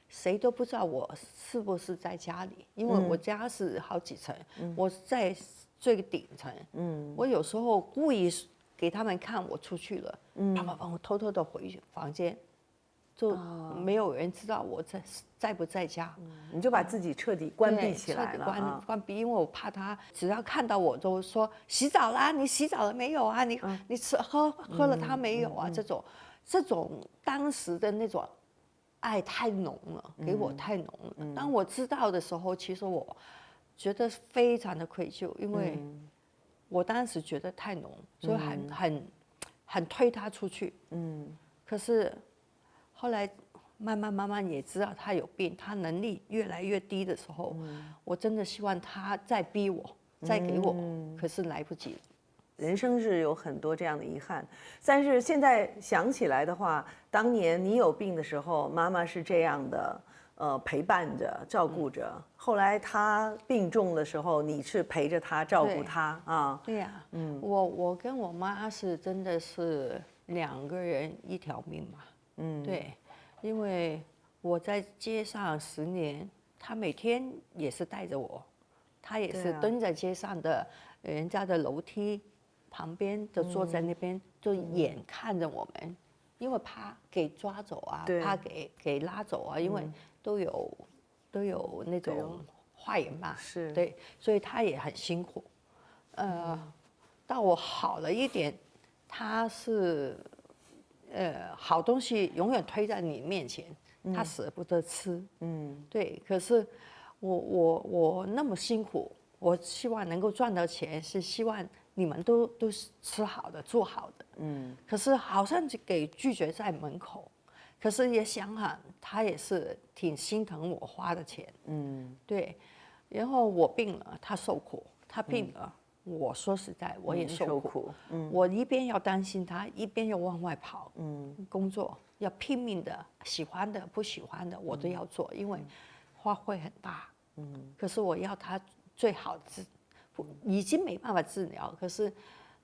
谁都不知道我是不是在家里，因为我家是好几层，我在最顶层。我有时候故意给他们看我出去了，我偷偷的回房间。就没有人知道我在不在家，你就把自己彻底关闭起来了，彻底关闭，因为我怕他只要看到我都说洗澡啦，你洗澡了没有啊？你喝了它没有啊？这种当时的那种爱太浓了，给我太浓了。当我知道的时候，其实我觉得非常的愧疚，因为我当时觉得太浓，所以很推他出去。可是。后来慢慢也知道他有病，他能力越来越低的时候，我真的希望他再逼我，再给我，可是来不及。人生是有很多这样的遗憾，但是现在想起来的话，当年你有病的时候，妈妈是这样的，陪伴着、照顾着。后来他病重的时候，你是陪着他、照顾他啊。对呀，我跟我妈是真的是2个人一条命嘛。对，因为我在街上10年，他每天也是带着我，他也是蹲在街上的人家的楼梯旁边，就坐在那边，就眼看着我们，因为怕给抓走啊，怕给拉走啊，因为都有那种坏人嘛，是，对，所以他也很辛苦。到我好了一点，他是。好东西永远推在你面前，他舍不得吃。对。可是我那么辛苦，我希望能够赚到钱，是希望你们都是吃好的、住好的。可是好像就给拒绝在门口。可是也想想，他也是挺心疼我花的钱。对。然后我病了，他受苦；他病了，我说实在我也受苦。我一边要担心他，一边要往外跑。工作要拼命的，喜欢的不喜欢的我都要做，因为花费很大。可是我要他最好治，已经没办法治疗，可是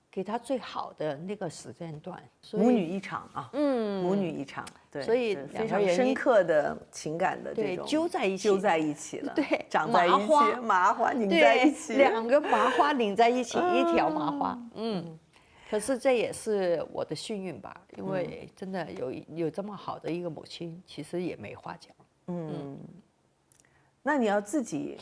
给他最好的那个时间段。母女一场啊，母女一场，对，所以非常深刻的情感的这种揪在一起了，对，长在一起，麻花拧在一起，两个麻花拧在一起，一条麻花。可是这也是我的幸运吧，因为真的有这么好的一个母亲，其实也没话讲。那你要自己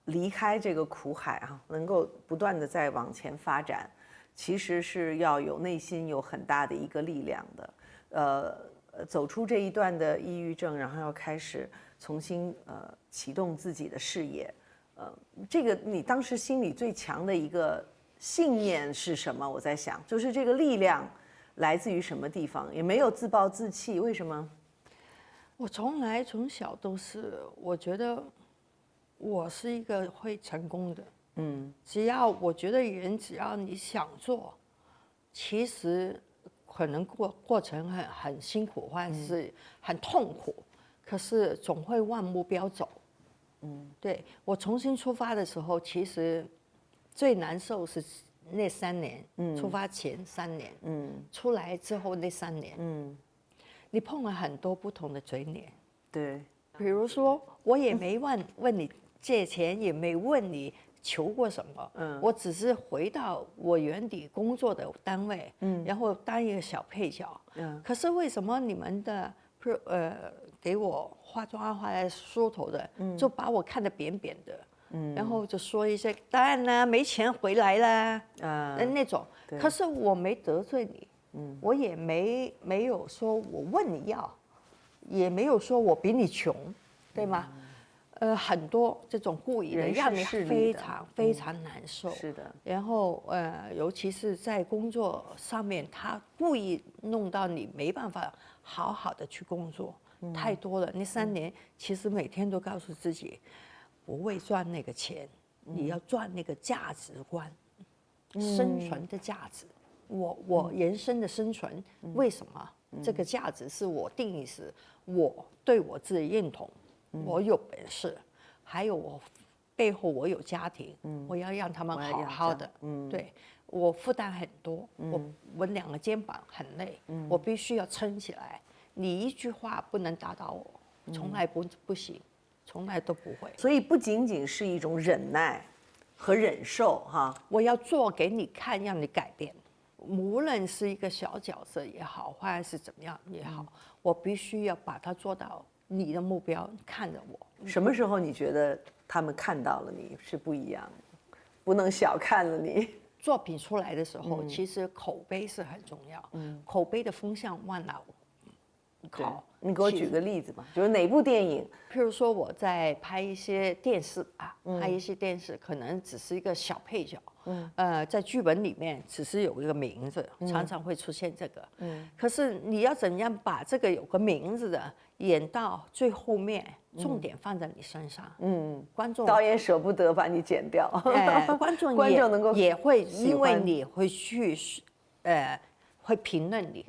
离开这个苦海啊，能够不断的再往前发展，其实是要有内心有很大的一个力量的。走出这一段的抑郁症，然后要开始重新启动自己的事业。这个你当时心里最强的一个信念是什么？我在想，就是这个力量来自于什么地方？也没有自暴自弃，为什么？我从小都是，我觉得我是一个会成功的。只要我觉得只要你想做，其实可能过程很辛苦，或者是很痛苦，可是总会往目标走。对，我重新出发的时候，其实最难受是那3年，出发前3年，出来之后那3年，你碰了很多不同的嘴脸。对，比如说我也没问你借钱，也没问你求过什么，我只是回到我原底工作的单位，然后当一个小配角。可是为什么你们的给我化妆化在梳头的，就把我看得扁扁的，然后就说一些当然啦，没钱回来啦，那种。可是我没得罪你，我也没有说我问你要，也没有说我比你穷，对吗？很多这种故意的，让你非常非常难受。是的。然后尤其是在工作上面，他故意弄到你没办法好好的去工作，太多了。那3年其实每天都告诉自己，不为赚那个钱，你要赚那个价值观，生存的价值。我人生的生存，为什么这个价值是我定义是我对我自己认同。我有本事，还有我背后我有家庭，我要让他们好好的。对，我负担很多，我2个肩膀很累，我必须要撑起来。你一句话不能打倒我，从来不行，从来都不会。所以不仅仅是一种忍耐和忍受哈，我要做给你看，让你改变。无论是一个小角色也好，或者是怎么样也好，我必须要把它做到。你的目标看着我，什么时候你觉得他们看到了你是不一样的？不能小看了你。作品出来的时候，其实口碑是很重要。口碑的风向往哪靠？你给我举个例子吧，就是哪部电影？譬如说我在拍一些电视啊，拍一些电视可能只是一个小配角，在剧本里面只是有一个名字，常常会出现这个。可是你要怎样把这个有个名字的演到最后面，重点放在你身上。观众导演舍不得把你剪掉，观众能够也会因为你会去会评论你。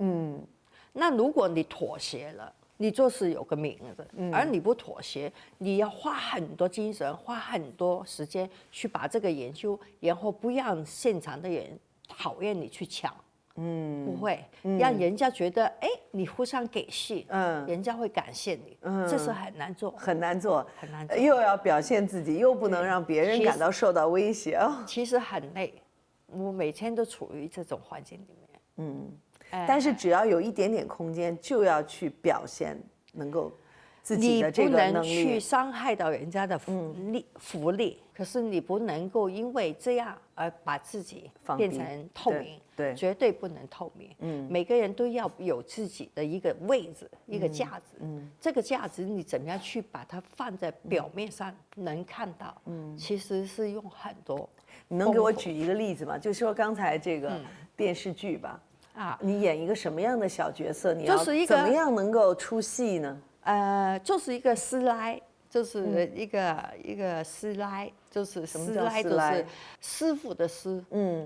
那如果你妥协了。你就是有个名字，而你不妥协，你要花很多精神，花很多时间去把这个研究，然后不让现场的人讨厌你去抢，不会让人家觉得哎，你互相给戏，人家会感谢你，这是很难做，很难做，很难做，又要表现自己，又不能让别人感到受到威胁，其实很累，我每天都处于这种环境里面，但是只要有一点点空间，就要去表现，能够自己的这个你不能能去力。伤害到人家的福利，可是你不能够因为这样而把自己放低变成透明，对绝对不能透明。每个人都要有自己的一个位置，一个价值。这个价值你怎么样去把它放在表面上能看到？其实是用很多。你能给我举一个例子吗？就说刚才这个电视剧吧，你演一个什么样的小角色？你要就是一个怎么样能够出戏呢？就是一个师奶，就是一个师奶，就是什么叫师奶，师奶就是师傅的师，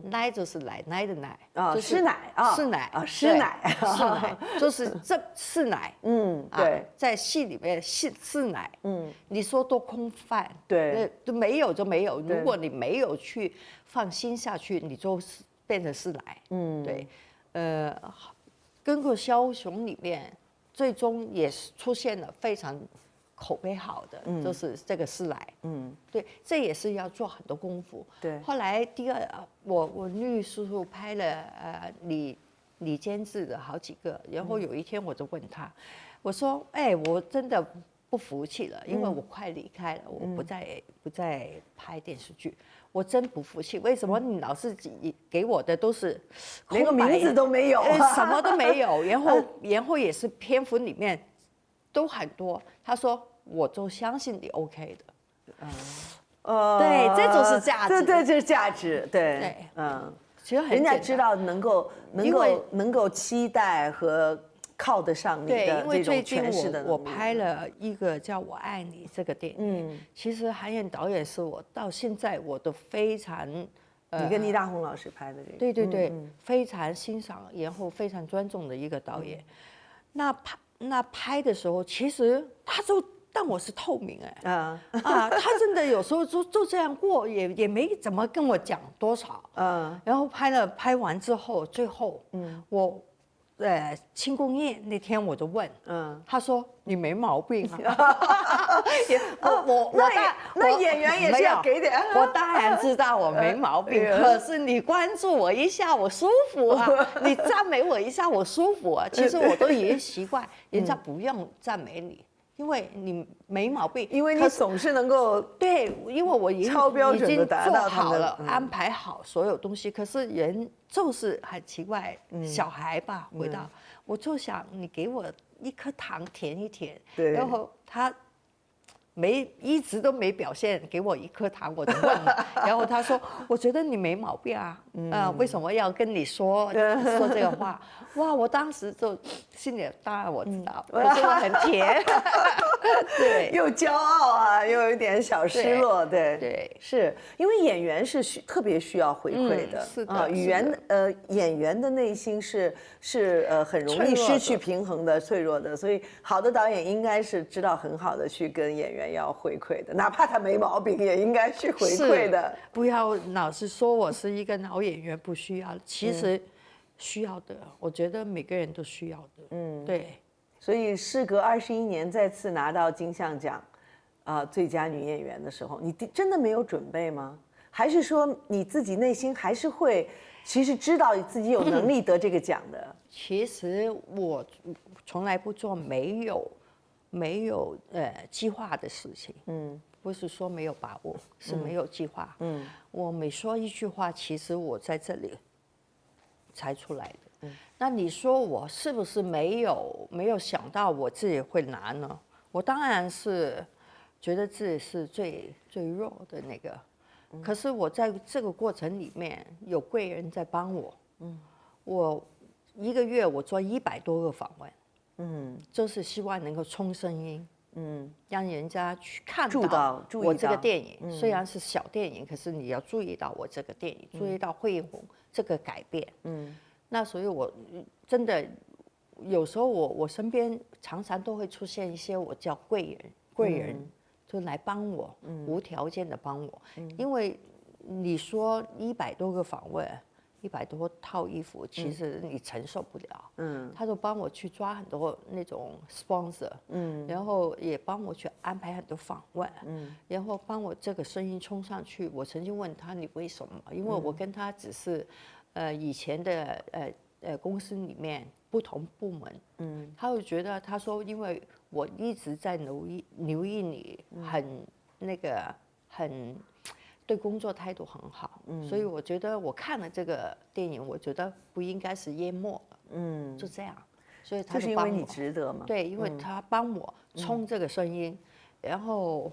奶就是奶奶的奶就是师奶啊，师奶啊，师奶，师奶就是这师奶，对，在戏里面师奶，你说多空泛，对，都没有就没有，如果你没有去放心下去，你就变成师奶，对，跟个枭雄里面。最终也是出现了非常口碑好的，就是这个师奶，对，这也是要做很多功夫。对，后来第二，我律叔叔拍了李监制的好几个，然后有一天我就问他，我说，哎，我真的不服气了，因为我快离开了，我不再拍电视剧。我真不服气，为什么你老是给我的都是连个名字都没有，什么都没有，然后也是篇幅里面都很多。他说我就相信你 OK 的，对，这就是价值，对，这是价值，对，其实很人家知道能够期待和靠得上你的这种诠释的能力。我拍了一个叫《我爱你》这个电影，其实韩延导演是我到现在我都非常，你跟倪大红老师拍的这个，对，非常欣赏，然后非常尊重的一个导演。那拍的时候，其实他就当我是透明他真的有时候就这样过，也没怎么跟我讲多少，然后拍完之后，最后我。庆功宴那天我就问，他说你没毛病啊，那演员也是要给点，我当然知道我没毛病，可是你关注我一下我舒服啊，你赞美我一下我舒服啊，其实我都已经习惯，人家不用赞美你。因为你没毛病，因为你总是能够对，因为我已经超标准的达到好了，安排好所有东西。可是人就是很奇怪，小孩吧，回到我就想你给我一颗糖舔一舔，然后他一直都没表现给我一颗糖，我就问了，然后他说我觉得你没毛病啊，为什么要跟你说这个话？哇，我当时就心里当然我知道，可是我很甜，对，又骄傲啊，又有一点小失落，对，是因为演员是特别需要回馈的，是的，演员的内心是很容易失去平衡的、脆弱的，所以好的导演应该是知道很好的去跟演员要回馈的，哪怕他没毛病，也应该去回馈的。不要老是说我是一个老演员，不需要，其实。需要的，我觉得每个人都需要的。对。所以事隔21年再次拿到金像奖，最佳女演员的时候，你真的没有准备吗？还是说你自己内心还是会，其实知道自己有能力得这个奖的？其实我从来不做没有计划的事情。不是说没有把握，是没有计划。我每说一句话，其实我在这里。才出来的，那你说我是不是没有想到我自己会拿呢？我当然是觉得自己是最弱的那个，可是我在这个过程里面有贵人在帮我，我1个月我做100多个访问，就是希望能够冲声音，让人家去看到我这个电影，虽然是小电影，可是你要注意到我这个电影，注意到惠英红这个改变，那所以我真的有时候我身边常常都会出现一些我叫贵人，就来帮我，无条件的帮我，因为你说100多个访问。100多套衣服，其实你承受不了。他就帮我去抓很多那种 sponsor，然后也帮我去安排很多访问，然后帮我这个声音冲上去。我曾经问他你为什么？因为我跟他只是，以前的公司里面不同部门，他会觉得他说因为我一直在留意你很对工作态度很好，所以我觉得我看了这个电影，我觉得不应该是淹没了，就这样，所以他就是因为你值得嘛。对，因为他帮我冲这个声音，然后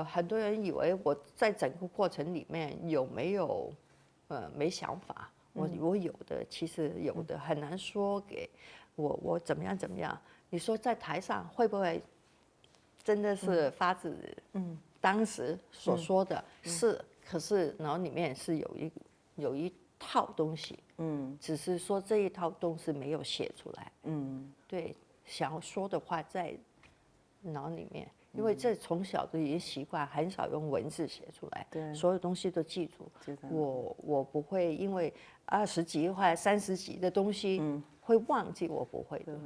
很多人以为我在整个过程里面有没有没想法，我有的，其实有的很难说给我怎么样。你说在台上会不会真的是发自当时所说的是，可是脑里面是有一套东西，只是说这一套东西没有写出来，对，想要说的话在脑里面。因为这从小就已经习惯，很少用文字写出来，对，所有东西都记住。我不会因为20几或者30几的东西会忘记，我不会的。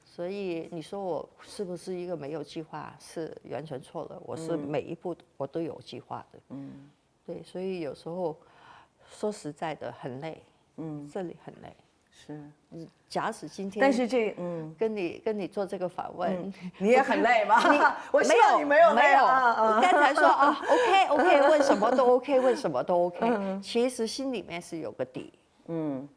所以你说我是不是一个没有计划？是完全错了。我是每一步我都有计划的。对，所以有时候说实在的很累，这里很累。是，假使今天，但是跟你做这个访问，你也很累吗？我希没望你没有累我刚才说OK， 问什么都 OK， 问什么都 OK，其实心里面是有个底，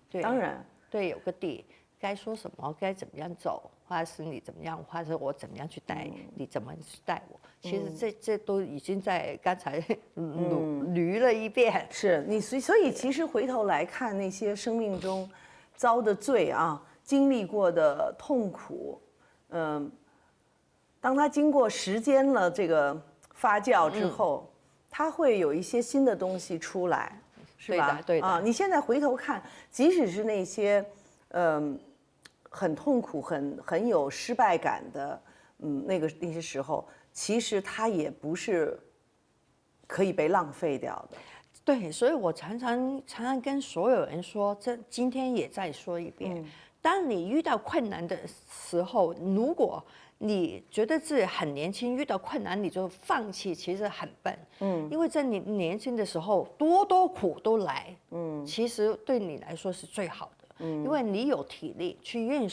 对，当然，对，有个底，该说什么，该怎么样走，或者是你怎么样，或者是我怎么样去带你，怎么去带我，其实这都已经在刚才捋了一遍。是你，所以其实回头来看那些生命中遭的罪啊，经历过的痛苦，当他经过时间了这个发酵之后，他会有一些新的东西出来，是吧？对的啊，你现在回头看，即使是那些很痛苦、很有失败感的，那些时候，其实它也不是可以被浪费掉的。对，所以我常常跟所有人说，今天也再说一遍，当你遇到困难的时候，如果你觉得自己很年轻，遇到困难你就放弃，其实很笨。因为在你年轻的时候，多苦都来，其实对你来说是最好的，因为你有体力去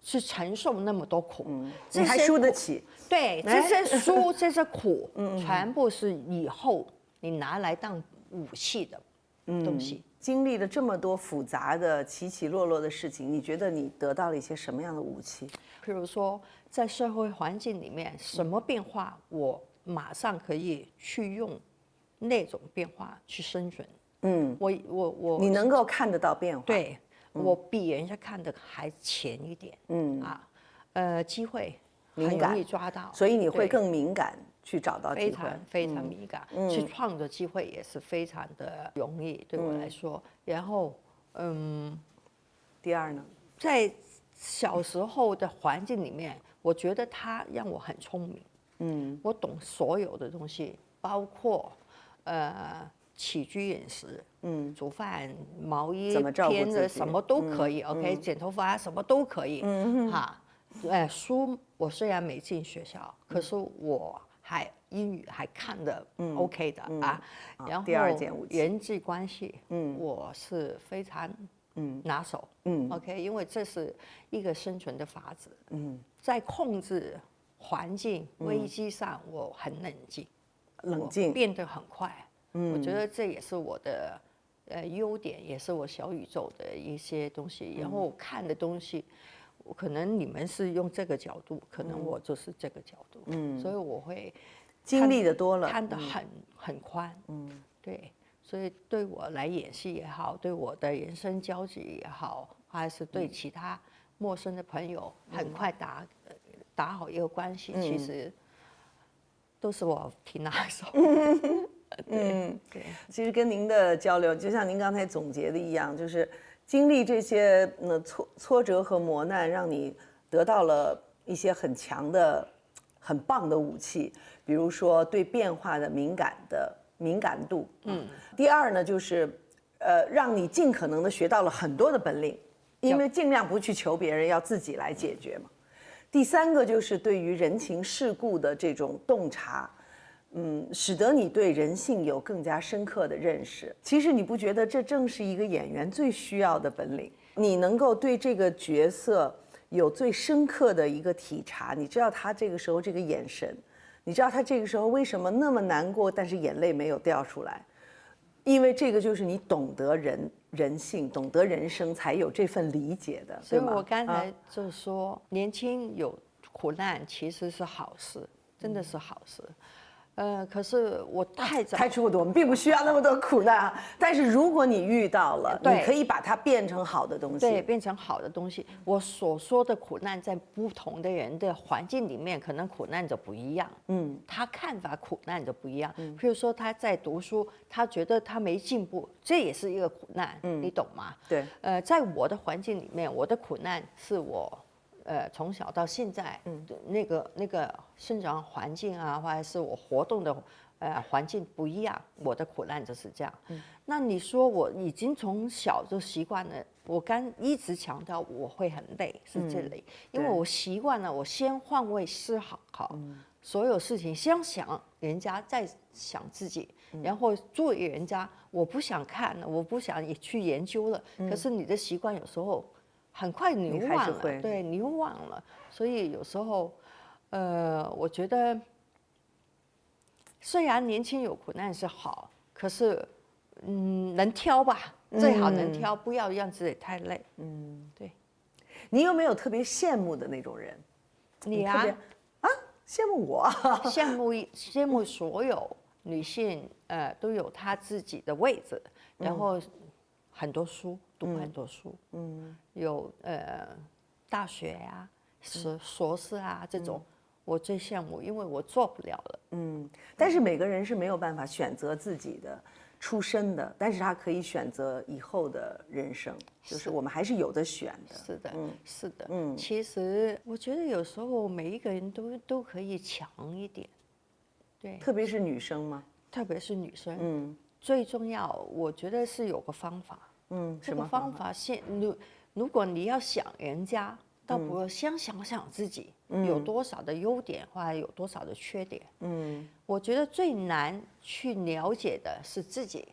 去承受那么多苦，你还输得起。对，这些这些苦，全部是以后你拿来当武器的东西。经历了这么多复杂的起起落落的事情，你觉得你得到了一些什么样的武器？譬如说，在社会环境里面，什么变化，我马上可以去用那种变化去生存。你能够看得到变化。对，我比人家看的还前一点。机会很容易抓到，所以你会更敏感去找到机会，非常敏感，去创造机会也是非常的容易对我来说。然后，第二呢，在小时候的环境里面，我觉得它让我很聪明。我懂所有的东西，包括起居饮食，煮饭、毛衣、添的什么都可以。OK， 剪头发什么都可以。书我虽然没进学校，可是我英语还看得 OK 的啊。然后第二件武器，人际关系，我是非常拿手。OK， 因为这是一个生存的法则。在控制环境危机上，我很冷静，我变得很快。我觉得这也是我的优点，也是我小宇宙的一些东西。然后看的东西，可能你们是用这个角度，可能我就是这个角度。所以我会经历的多了，看得很宽。对，所以对我来演戏也好，对我的人生交际也好，还是对其他陌生的朋友，很快打好一个关系，其实都是我挺拿手。对，其实跟您的交流，就像您刚才总结的一样，就是经历这些挫折和磨难，让你得到了一些很强的、很棒的武器，比如说对变化的敏感度。第二呢，就是让你尽可能的学到了很多的本领，因为尽量不去求别人，要自己来解决嘛。第三个就是对于人情世故的这种洞察。使得你对人性有更加深刻的认识。其实你不觉得这正是一个演员最需要的本领？你能够对这个角色有最深刻的一个体察，你知道他这个时候这个眼神，你知道他这个时候为什么那么难过，但是眼泪没有掉出来，因为这个就是你懂得人性，懂得人生，才有这份理解的，所以对吗？我刚才就说，年轻有苦难其实是好事，真的是好事。可是我太早，开除我们并不需要那么多苦难啊。但是如果你遇到了，对你可以把它变成好的东西。对，变成好的东西。我所说的苦难，在不同的人的环境里面，可能苦难就不一样。他看法苦难就不一样。譬如说他在读书，他觉得他没进步，这也是一个苦难。你懂吗？对。在我的环境里面，我的苦难是我。从小到现在，那个生长环境啊，或者是我活动的环境不一样，我的苦难就是这样。那你说我已经从小就习惯了，我刚一直强调我会很累，是这里，因为我习惯了，我先换位思考，所有事情先想人家，再想自己，然后作为人家，我不想看了，我不想也去研究了。可是你的习惯有时候。很快你又忘了，对，你又忘了，所以有时候，我觉得，虽然年轻有苦难是好，可是，能挑吧，最好能挑，不要让自己太累。对。你有没有特别羡慕的那种人？你啊？羡慕我？羡慕所有女性，都有她自己的位置，然后很多书。读很多书，有大学啊、硕士啊这种，我最羡慕，因为我做不了了。但是每个人是没有办法选择自己的出身的，但是他可以选择以后的人生，就是我们还是有的选的。是的，是的。其实我觉得有时候每一个人都可以强一点，对，特别是女生吗？特别是女生，最重要，我觉得是有个方法。这个方法如果你要想人家，倒不如先想想自己有多少的优点，或者有多少的缺点。我觉得最难去了解的是自己。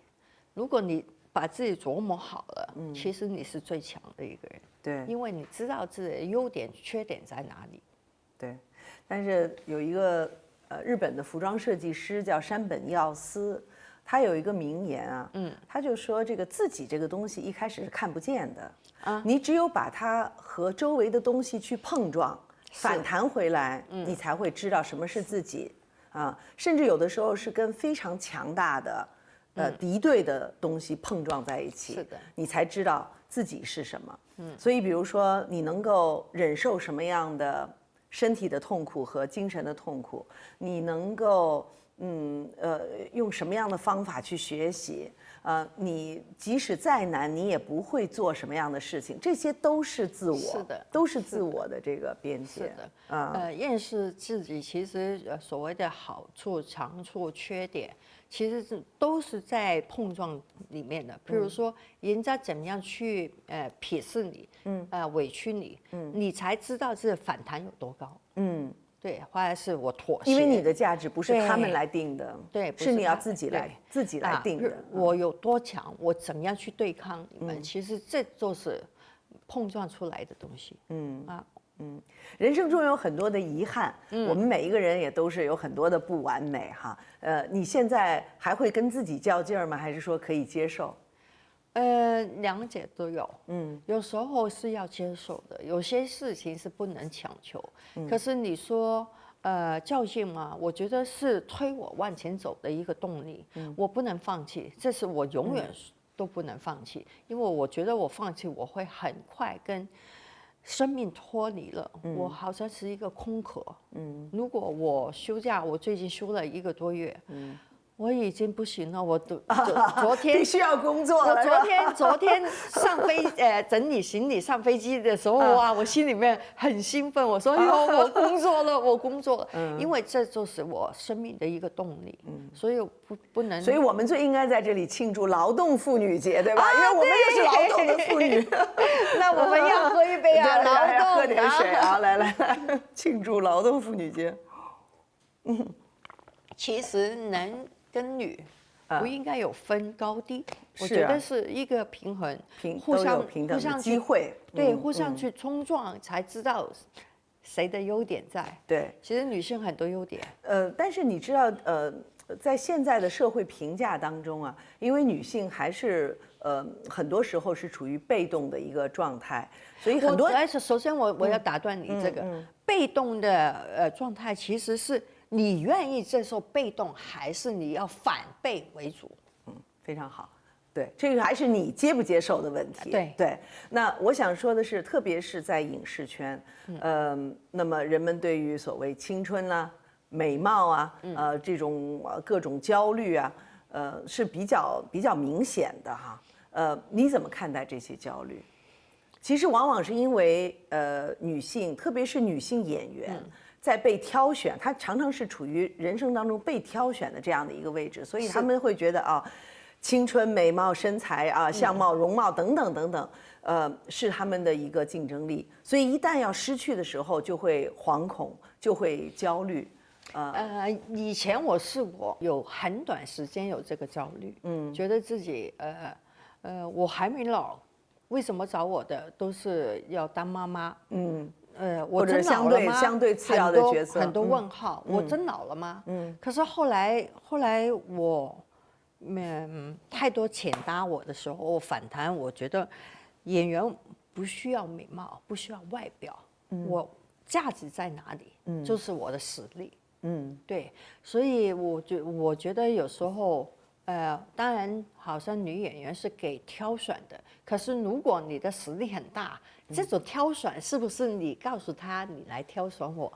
如果你把自己琢磨好了，其实你是最强的一个人。对，因为你知道自己的优点、缺点在哪里。对，但是有一个日本的服装设计师叫山本耀司。他有一个名言啊，他就说这个自己这个东西一开始是看不见的，你只有把它和周围的东西去碰撞，反弹回来，你才会知道什么是自己啊。甚至有的时候是跟非常强大的敌对的东西碰撞在一起，是的，你才知道自己是什么。所以比如说你能够忍受什么样的身体的痛苦和精神的痛苦，你能够。用什么样的方法去学习？你即使再难，你也不会做什么样的事情，这些都是自我，是的，都是自我的这个边界。是的，认识自己，其实所谓的好处、长处、缺点，其实都是在碰撞里面的。譬如说，人家怎么样去鄙视你，委屈你，你才知道这反弹有多高。对，或者是我妥协，因为你的价值不是他们来定的，对，是你要自己来定的。我有多强，我怎样去对抗你们？其实这就是碰撞出来的东西。人生中有很多的遗憾，我们每一个人也都是有很多的不完美哈。你现在还会跟自己较劲儿吗？还是说可以接受？两者都有，有时候是要接受的，有些事情是不能强求。可是你说，较劲嘛，我觉得是推我往前走的一个动力，我不能放弃，这是我永远都不能放弃，因为我觉得我放弃，我会很快跟生命脱离了，我好像是一个空壳。如果我休假，我最近休了1个多月。我已经不行了，我昨天必须要工作了。我昨天整理行李上飞机的时候，哇，我心里面很兴奋。我说哟，我工作了，我工作了，因为这就是我生命的一个动力。所以不能。所以我们最应该在这里庆祝劳动妇女节，对吧？因为我们也是劳动的妇女。那我们要喝一杯啊，劳动，喝点水啊，来，庆祝劳动妇女节。其实男跟女，不应该有分高低。我是觉得是一个平衡，互都有相平等的互相去机会，对，互相去冲撞，才知道谁的优点在。对，其实女性很多优点。但是你知道，在现在的社会评价当中啊，因为女性还是很多时候是处于被动的一个状态，所以很多。而且首先我要打断你这个被动的状态，其实是你愿意接受被动，还是你要反被为主？非常好。对，这个还是你接不接受的问题。对，那我想说的是，特别是在影视圈，那么人们对于所谓青春啦、美貌啊，这种各种焦虑啊，是比较明显的哈。你怎么看待这些焦虑？其实往往是因为女性，特别是女性演员。在被挑选，她常常是处于人生当中被挑选的这样的一个位置，所以他们会觉得啊，青春、美貌、身材啊、相貌、容貌等等等等，是他们的一个竞争力。所以一旦要失去的时候，就会惶恐，就会焦虑。以前我试过有很短时间有这个焦虑，觉得自己我还没老，为什么找我的都是要当妈妈？我真老了吗？相对次要的角色，很多问号。我真老了吗？可是后来我，太多钱搭我的时候，我反弹，我觉得演员不需要美貌，不需要外表，我价值在哪里？就是我的实力。对，所以我觉得有时候。当然，好像女演员是给挑选的。可是，如果你的实力很大，这种挑选是不是你告诉他你来挑选我？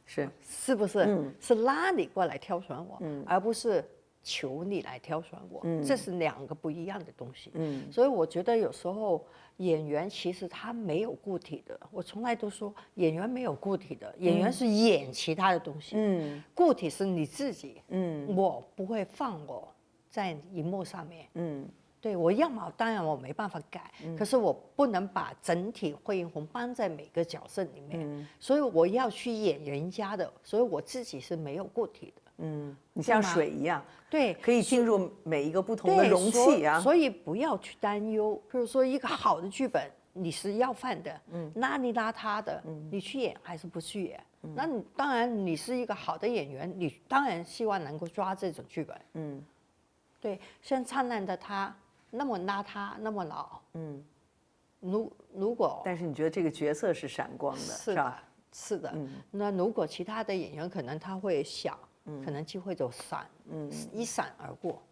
是不是？是拉你过来挑选我，而不是求你来挑选我。这是两个不一样的东西。所以我觉得有时候演员其实他没有固体的。我从来都说演员没有固体的，演员是演其他的东西。固体是你自己。我不会放我在荧幕上面。对，我样貌当然我没办法改，可是我不能把整体惠英红搬在每个角色里面。所以我要去演人家的，所以我自己是没有固体的。你像水一样，对，可以进入每一个不同的容器啊。所以不要去担忧，比如说一个好的剧本，你是要饭的，邋里邋遢的，你去演还是不去演？那你当然你是一个好的演员，你当然希望能够抓这种剧本。对，像灿烂的他那么邋遢，那么老。如果，但是你觉得这个角色是闪光的，是吧？是的。那如果其他的演员可能他会想。可能机会就一闪而过。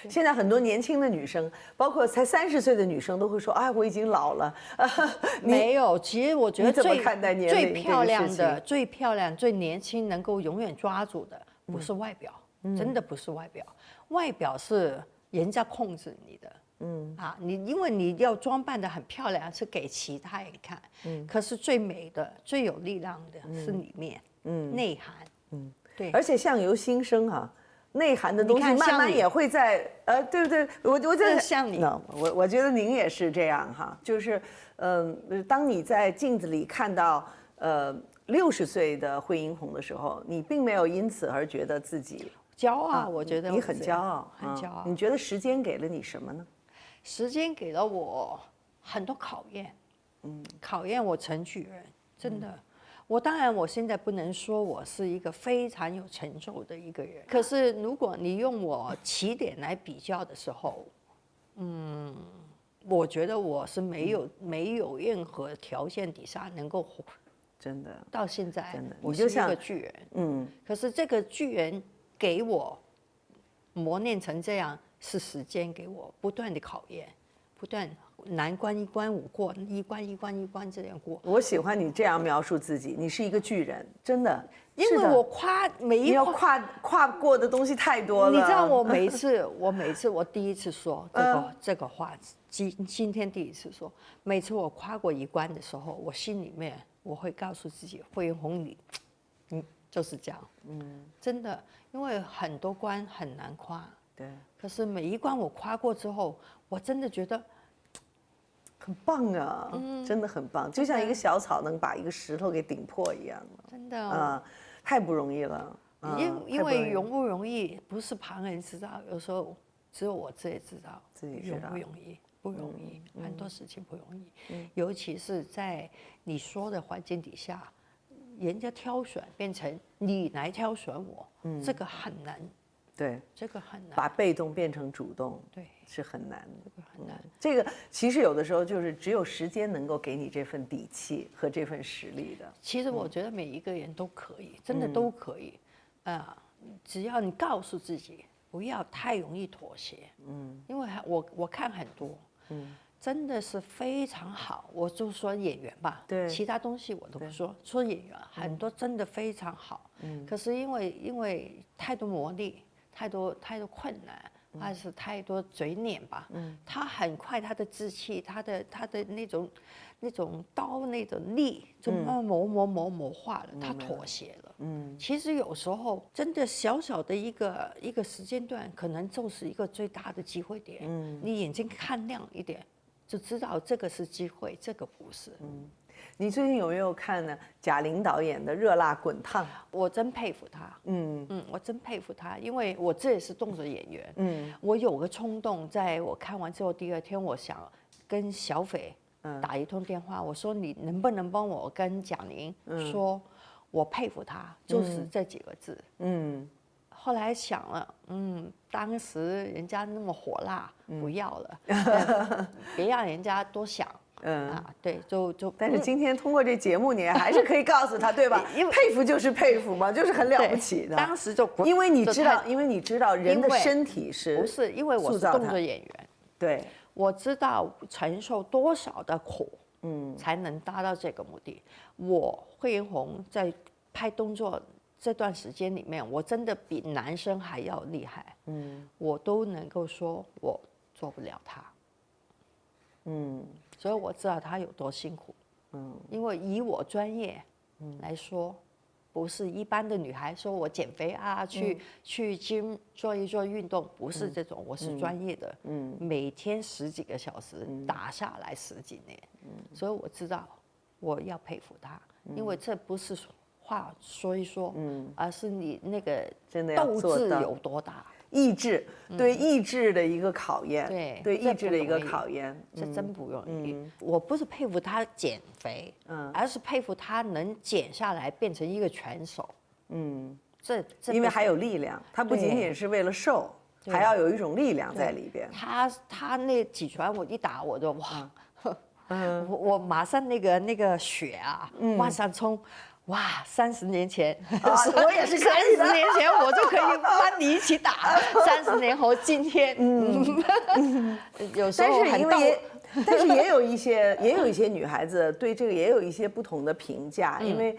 现在很多年轻的女生，包括才30岁的女生，都会说：“哎，我已经老了。”没有，其实我觉得最漂亮的、最漂亮、最年轻，能够永远抓住的，不是外表，真的不是外表。外表是人家控制你的。因为你要装扮得很漂亮，是给其他人看。可是最美的、最有力量的是里面，内涵。对，而且相由心生哈，内涵的东西慢慢也会在对不对？我在像你，我觉得您也是这样哈，就是当你在镜子里看到60岁的惠英红的时候，你并没有因此而觉得自己骄傲。我觉得你很骄傲，很骄傲。你觉得时间给了你什么呢？时间给了我很多考验，考验我程序员，真的。我当然，我现在不能说我是一个非常有成就的一个人。可是，如果你用我起点来比较的时候，我觉得我是没有任何条件底下能够真的到现在，真的，我是一个巨人。可是这个巨人给我磨练成这样，是时间给我不断的考验，不断。难关一关我过，一关一关一关这样过。我喜欢你这样描述自己，你是一个巨人，真的。因为我每一要跨过的东西太多了。你知道我每一次我第一次说这个话，今天第一次说，每次我跨过一关的时候，我心里面我会告诉自己，惠英红你就是这样。真的，因为很多关很难跨。对。可是每一关我跨过之后，我真的觉得。很棒啊，真的很棒，就像一个小草能把一个石头给顶破一样。真的太不容易了。因为容不容易不是旁人知道，有时候只有我自己知道，容不容易。不容易，很多事情不容易，尤其是在你说的环境底下，人家挑选变成你来挑选我，这个很难。对，这个很难。把被动变成主动，对，是很难的。这个很难。这个其实有的时候就是只有时间能够给你这份底气和这份实力的。其实我觉得每一个人都可以，真的都可以，只要你告诉自己不要太容易妥协，因为我看很多。真的是非常好，我就说演员吧，对，其他东西我都不说，说演员很多真的非常好，可是因为太多磨砺，太多困难，还是太多嘴脸吧，他很快他的志气，他的那种刀那种力就慢慢磨化了，他妥协了，其实有时候真的小小的一个时间段，可能就是一个最大的机会点，你眼睛看亮一点。就知道这个是机会，这个不是。你最近有没有看呢？贾玲导演的《热辣滚烫》？我真佩服她。我真佩服她，因为我这也是动作演员。我有个冲动，在我看完之后第二天，我想跟小斐打一通电话，我说你能不能帮我跟贾玲说，我佩服她，就是这几个字。后来想了，当时人家那么火辣，不要了，别让人家多想。对，就。但是今天通过这节目，你还是可以告诉他，对吧？因为佩服就是佩服嘛，就是很了不起的。当时就因为你知道人的身体是不是？因为我是动作演员，对，我知道承受多少的苦，才能达到这个目的。我惠红在拍动作这段时间里面，我真的比男生还要厉害，我都能够说我做不了他，所以我知道他有多辛苦，因为以我专业来说，不是一般的女孩说我减肥啊，去 gym 做一做运动，不是这种，我是专业的，每天10几个小时打下来10几年，所以我知道我要佩服他，因为这不是话说一说，而是你那个斗志有多大，意志，对意志的一个考验，对意志的一个考验，这真不容易。我不是佩服他减肥，而是佩服他能减下来变成一个拳手，这因为还有力量，他不仅仅是为了瘦，还要有一种力量在里边。他那几拳我一打我就哇，我马上那个血啊往上冲。哇，30年前，我也是30年前我就可以帮你一起打。30年后今天，有时候但是也有一些女孩子对这个也有一些不同的评价，因为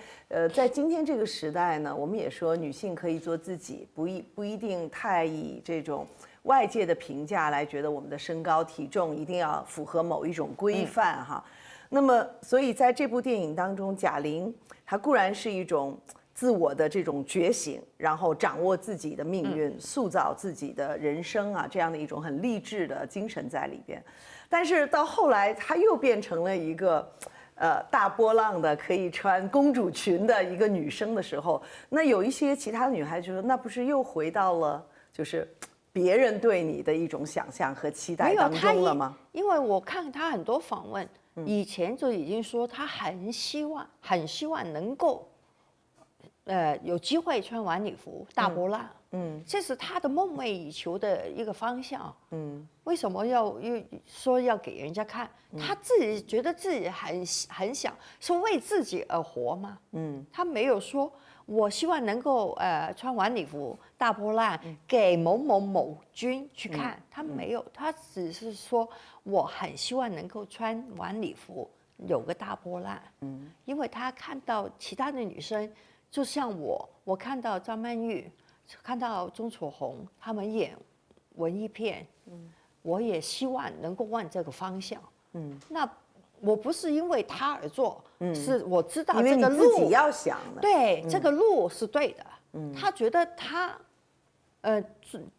在今天这个时代呢，我们也说女性可以做自己，不一定太以这种外界的评价来觉得我们的身高体重一定要符合某一种规范哈。那么，所以在这部电影当中，贾玲她固然是一种自我的这种觉醒，然后掌握自己的命运，塑造自己的人生啊，这样的一种很励志的精神在里边。但是到后来，她又变成了一个大波浪的可以穿公主裙的一个女生的时候，那有一些其他的女孩就说，那不是又回到了就是别人对你的一种想象和期待当中了吗？因为我看她很多访问。以前就已经说他很希望能够，有机会穿晚礼服大波浪，这是他的梦寐以求的一个方向，为什么又说要给人家看？他自己觉得自己很想是为自己而活吗？他没有说我希望能够穿晚礼服大波浪给某某某君去看，他没有，他只是说我很希望能够穿晚礼服有个大波浪，因为他看到其他的女生，就像我看到张曼玉，看到钟楚红他们演文艺片，我也希望能够往这个方向，那我不是因为他而做，是我知道这个路，因为你自己要想的，对，这个路是对的。他觉得他，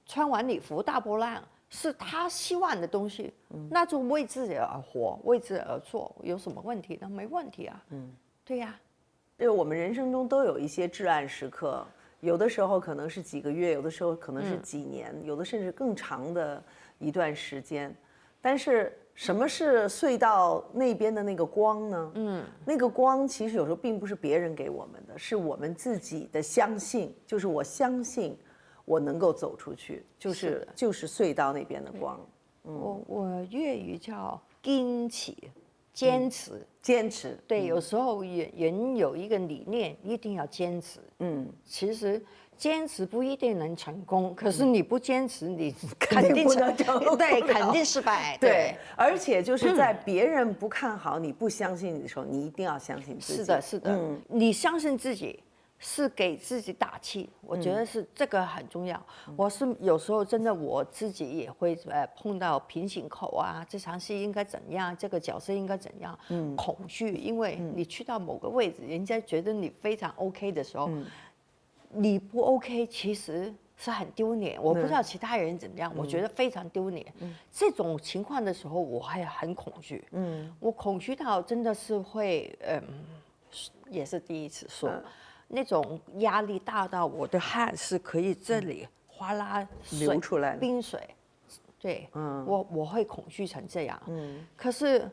穿晚礼服大波浪是他希望的东西，那就为自己而活，为自己而做，有什么问题呢？没问题啊。对呀。我们人生中都有一些至暗时刻，有的时候可能是几个月，有的时候可能是几年，有的甚至更长的一段时间。但是什么是隧道那边的那个光呢？那个光其实有时候并不是别人给我们的，是我们自己的相信，就是我相信我能够走出去，就是隧道那边的光。我粤语叫坚持，坚持，坚持。对，有时候人有一个理念，一定要坚持。其实坚持不一定能成功，可是你不坚持，你肯定对，肯定失败。对，而且就是在别人不看好你、不相信你的时候，你一定要相信自己。是的，是的，你相信自己。是给自己打气，我觉得是这个很重要。我是有时候真的我自己也会碰到瓶颈口啊，这场戏应该怎样，这个角色应该怎样，恐惧，因为你去到某个位置，人家觉得你非常 OK 的时候，你不 OK 其实是很丢脸。我不知道其他人怎么样，我觉得非常丢脸。这种情况的时候，我还很恐惧。我恐惧到真的是会，也是第一次说。那种压力大到我的汗是可以这里哗啦流出来，冰水，对，我会恐惧成这样。可是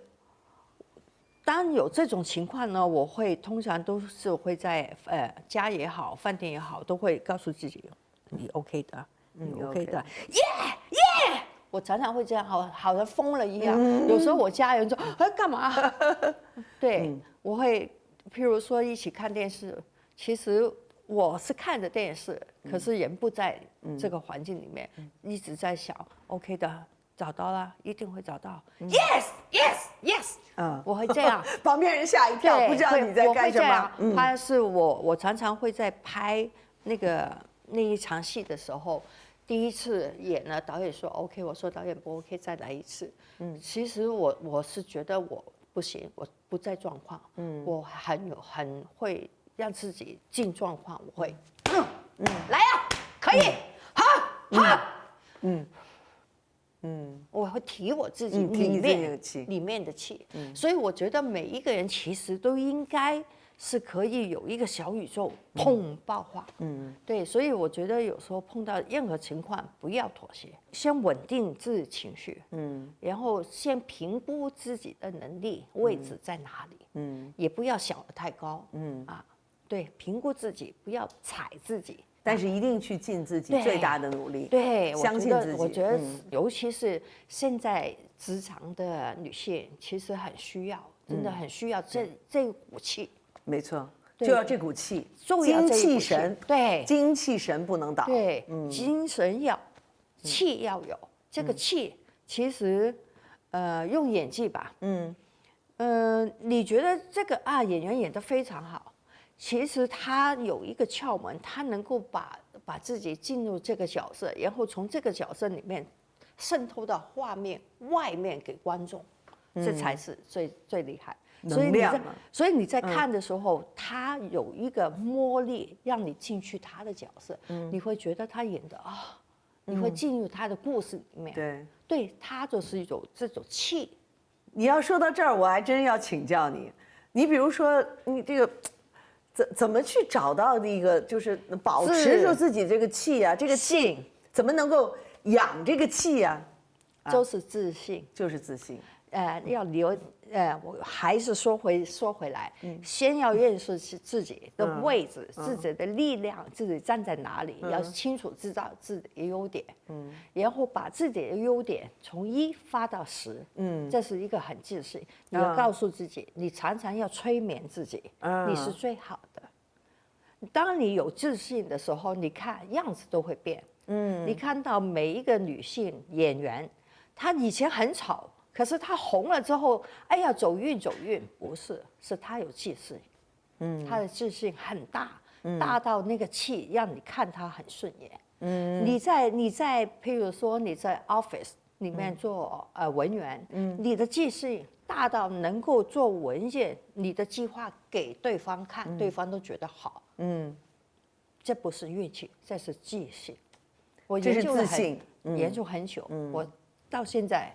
当有这种情况呢，我会通常都是会在家也好，饭店也好，都会告诉自己，你 OK 的，你 OK 的，耶耶！我常常会这样，好像疯了一样。有时候我家人说，干嘛？对，我会，譬如说一起看电视。其实我是看着电视，可是人不在这个环境里面，一直在想 ，OK 的，找到了，一定会找到 ，yes yes yes，我会这样，旁边人吓一跳，不知道你在干什么。他是我常常会在拍那一场戏的时候，第一次演了，导演说 OK， 我说导演不 OK， 再来一次。其实我是觉得我不行，我不在状况，我很会。让自己进状况，我会，来呀，可以，好，我会提我自己里面的气，所以我觉得每一个人其实都应该是可以有一个小宇宙，砰爆发，对，所以我觉得有时候碰到任何情况不要妥协，先稳定自己情绪，然后先评估自己的能力位置在哪里，也不要想得太高，对，评估自己，不要踩自己，但是一定去尽自己最大的努力。对，相信自己。我觉得，尤其是现在职场的女性，其实很需要，真的很需要这股气。没错，就要这股气，精气神。对，精气神不能倒。对，精神要，气要有。这个气，其实，用演技吧。你觉得这个演员演得非常好。其实他有一个窍门，他能够把自己进入这个角色，然后从这个角色里面渗透到画面外面给观众，这才是最厉害。所以你在看的时候，他有一个魔力，让你进去他的角色，你会觉得他演的你会进入他的故事里面。对，他就是一种这种气。你要说到这儿，我还真要请教你。你比如说，你这个。怎么去找到一个就是保持住自己这个气啊？这个气怎么能够养这个气啊？就是自信，就是自信。要留我还是说回来，先要认识自己的位置，自己的力量，自己站在哪里，要清楚知道自己的优点，然后把自己的优点从1发到10，这是一个很自信。你要告诉自己，你常常要催眠自己，你是最好的。当你有自信的时候，你看样子都会变。你看到每一个女性演员，她以前很丑。可是她红了之后，哎呀，走运，不是，是她有自信，她的自信很大，大到那个气让你看她很顺眼。你在，譬如说你在 office 里面做文员，你的自信大到能够做文件，你的计划给对方看，对方都觉得好。这不是运气，这是自信。我研究很久，我到现在。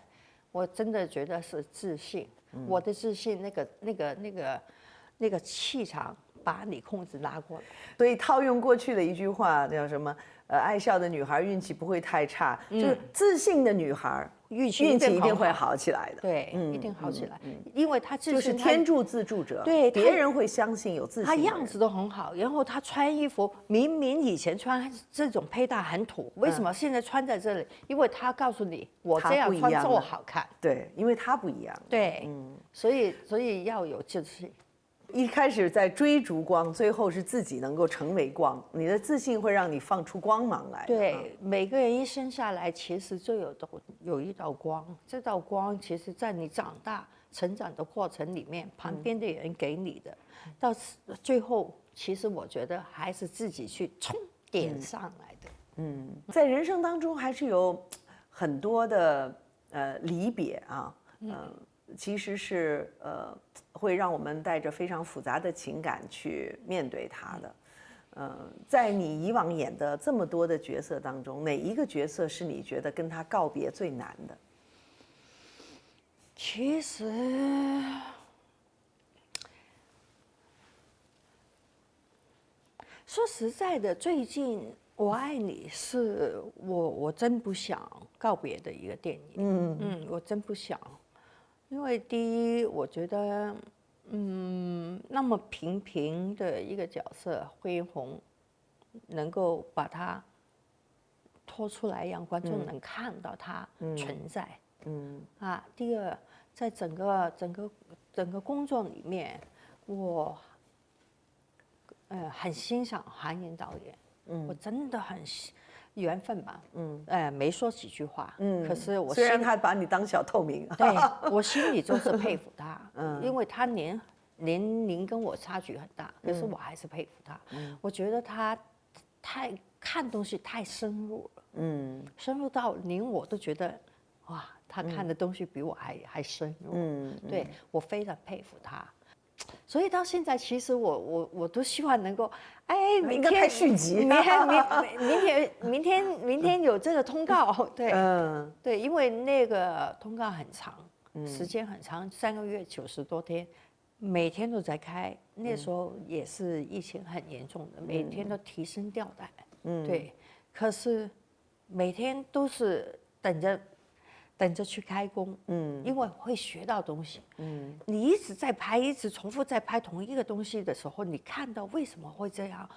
我真的觉得是自信，我的自信那个气场把你控制拉过来。所以套用过去的一句话叫什么？爱笑的女孩运气不会太差，就是自信的女孩运气一定会好起来的。对，一定好起来，因为她自信，就是天助自助者。对，别人会相信有自信。她样子都很好，然后她穿衣服，明明以前穿这种配搭很土，为什么现在穿在这里？因为她告诉你，我这样穿就好看。对，因为她不一样。对，所以要有自信。一开始在追逐光，最后是自己能够成为光。你的自信会让你放出光芒来。对，每个人一生下来，其实就有一道光。这道光，其实在你长大、成长的过程里面，旁边的人给你的，到最后，其实我觉得还是自己去冲点上来的。在人生当中还是有很多的离别啊，其实是会让我们带着非常复杂的情感去面对它的。在你以往演的这么多的角色当中，哪一个角色是你觉得跟他告别最难的？其实，说实在的，最近《我爱你》是我真不想告别的一个电影。我真不想。因为第一，我觉得，那么平平的一个角色，惠英红，能够把它拖出来，让观众能看到它存在。第二，在整个工作里面，我很欣赏韩延导演，我真的很缘分吧，没说几句话，可是我虽然他把你当小透明，对我心里就是佩服他，因为他年龄跟我差距很大，可是我还是佩服他，我觉得他太看东西太深入了，深入到连我都觉得，哇，他看的东西比我还深入，对我非常佩服他。所以到现在，其实我都希望能够，明天拍续集，明天有这个通告，对，对，因为那个通告很长，时间很长，3个月90多天，每天都在开。那时候也是疫情很严重的，每天都提心吊胆，对。可是每天都是等着去开工，因为会学到东西，你一直在拍，一直重复在拍同一个东西的时候，你看到为什么会这样？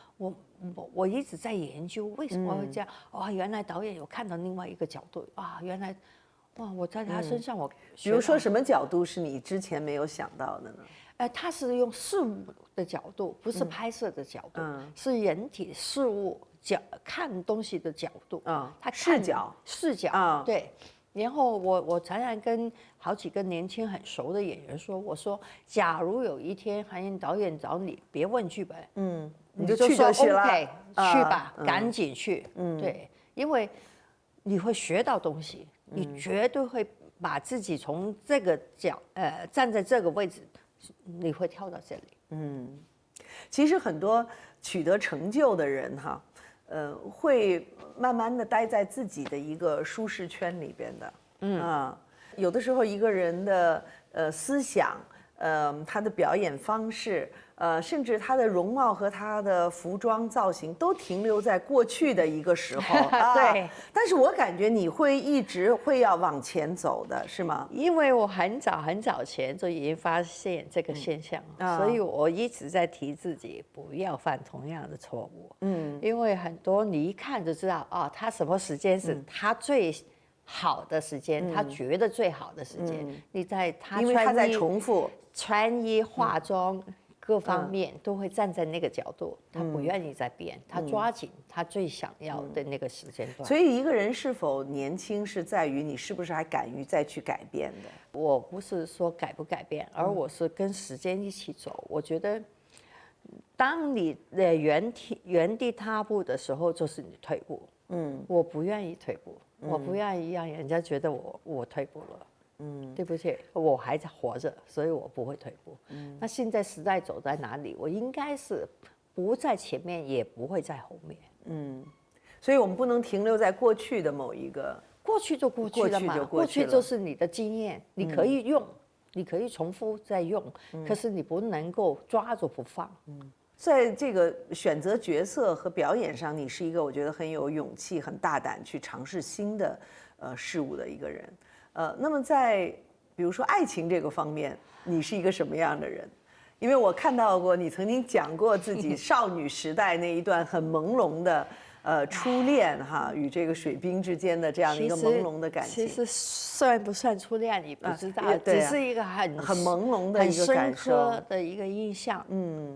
我一直在研究为什么会这样。原来导演有看到另外一个角度啊，原来，我在他身上我，比如说什么角度是你之前没有想到的呢？他是用事物的角度，不是拍摄的角度，是人体事物看东西的角度，他视角，对。然后我常常跟好几个年轻很熟的演员说，我说，假如有一天韩延导演找你，别问剧本，你就去就行了，OK， 去吧，赶紧去，对，因为你会学到东西，你绝对会把自己从这个站在这个位置，你会跳到这里。其实很多取得成就的人哈。会慢慢的待在自己的一个舒适圈里边的，有的时候一个人的思想，他的表演方式，甚至他的容貌和他的服装造型都停留在过去的一个时候，对。但是我感觉你会一直会要往前走的，是吗？因为我很早前就已经发现这个现象，所以我一直在提自己不要犯同样的错误。因为很多你一看就知道，他什么时间是他最好的时间，他觉得最好的时间。你在他因为他在重复穿衣化妆。各方面都会站在那个角度，他不愿意再变，他抓紧他最想要的那个时间段。所以一个人是否年轻，是在于你是不是还敢于再去改变的。我不是说改不改变，而我是跟时间一起走。我觉得，当你的原地踏步的时候，就是你退步。我不愿意退步，我不愿意让人家觉得我退步了。对不起，我还在活着，所以我不会退步。那现在时代走在哪里？我应该是不在前面，也不会在后面。所以我们不能停留在过去的某一个。过去就过去了嘛，过去就是你的经验，你可以用，你可以重复再用，可是你不能够抓住不放。在这个选择角色和表演上，你是一个我觉得很有勇气、很大胆去尝试新的事物的一个人。那么在比如说爱情这个方面，你是一个什么样的人？因为我看到过你曾经讲过自己少女时代那一段很朦胧的初恋哈，与这个水兵之间的这样的一个朦胧的感情。其实算不算初恋你不知道，只是一个很朦胧的一个感受，很深刻的一个印象。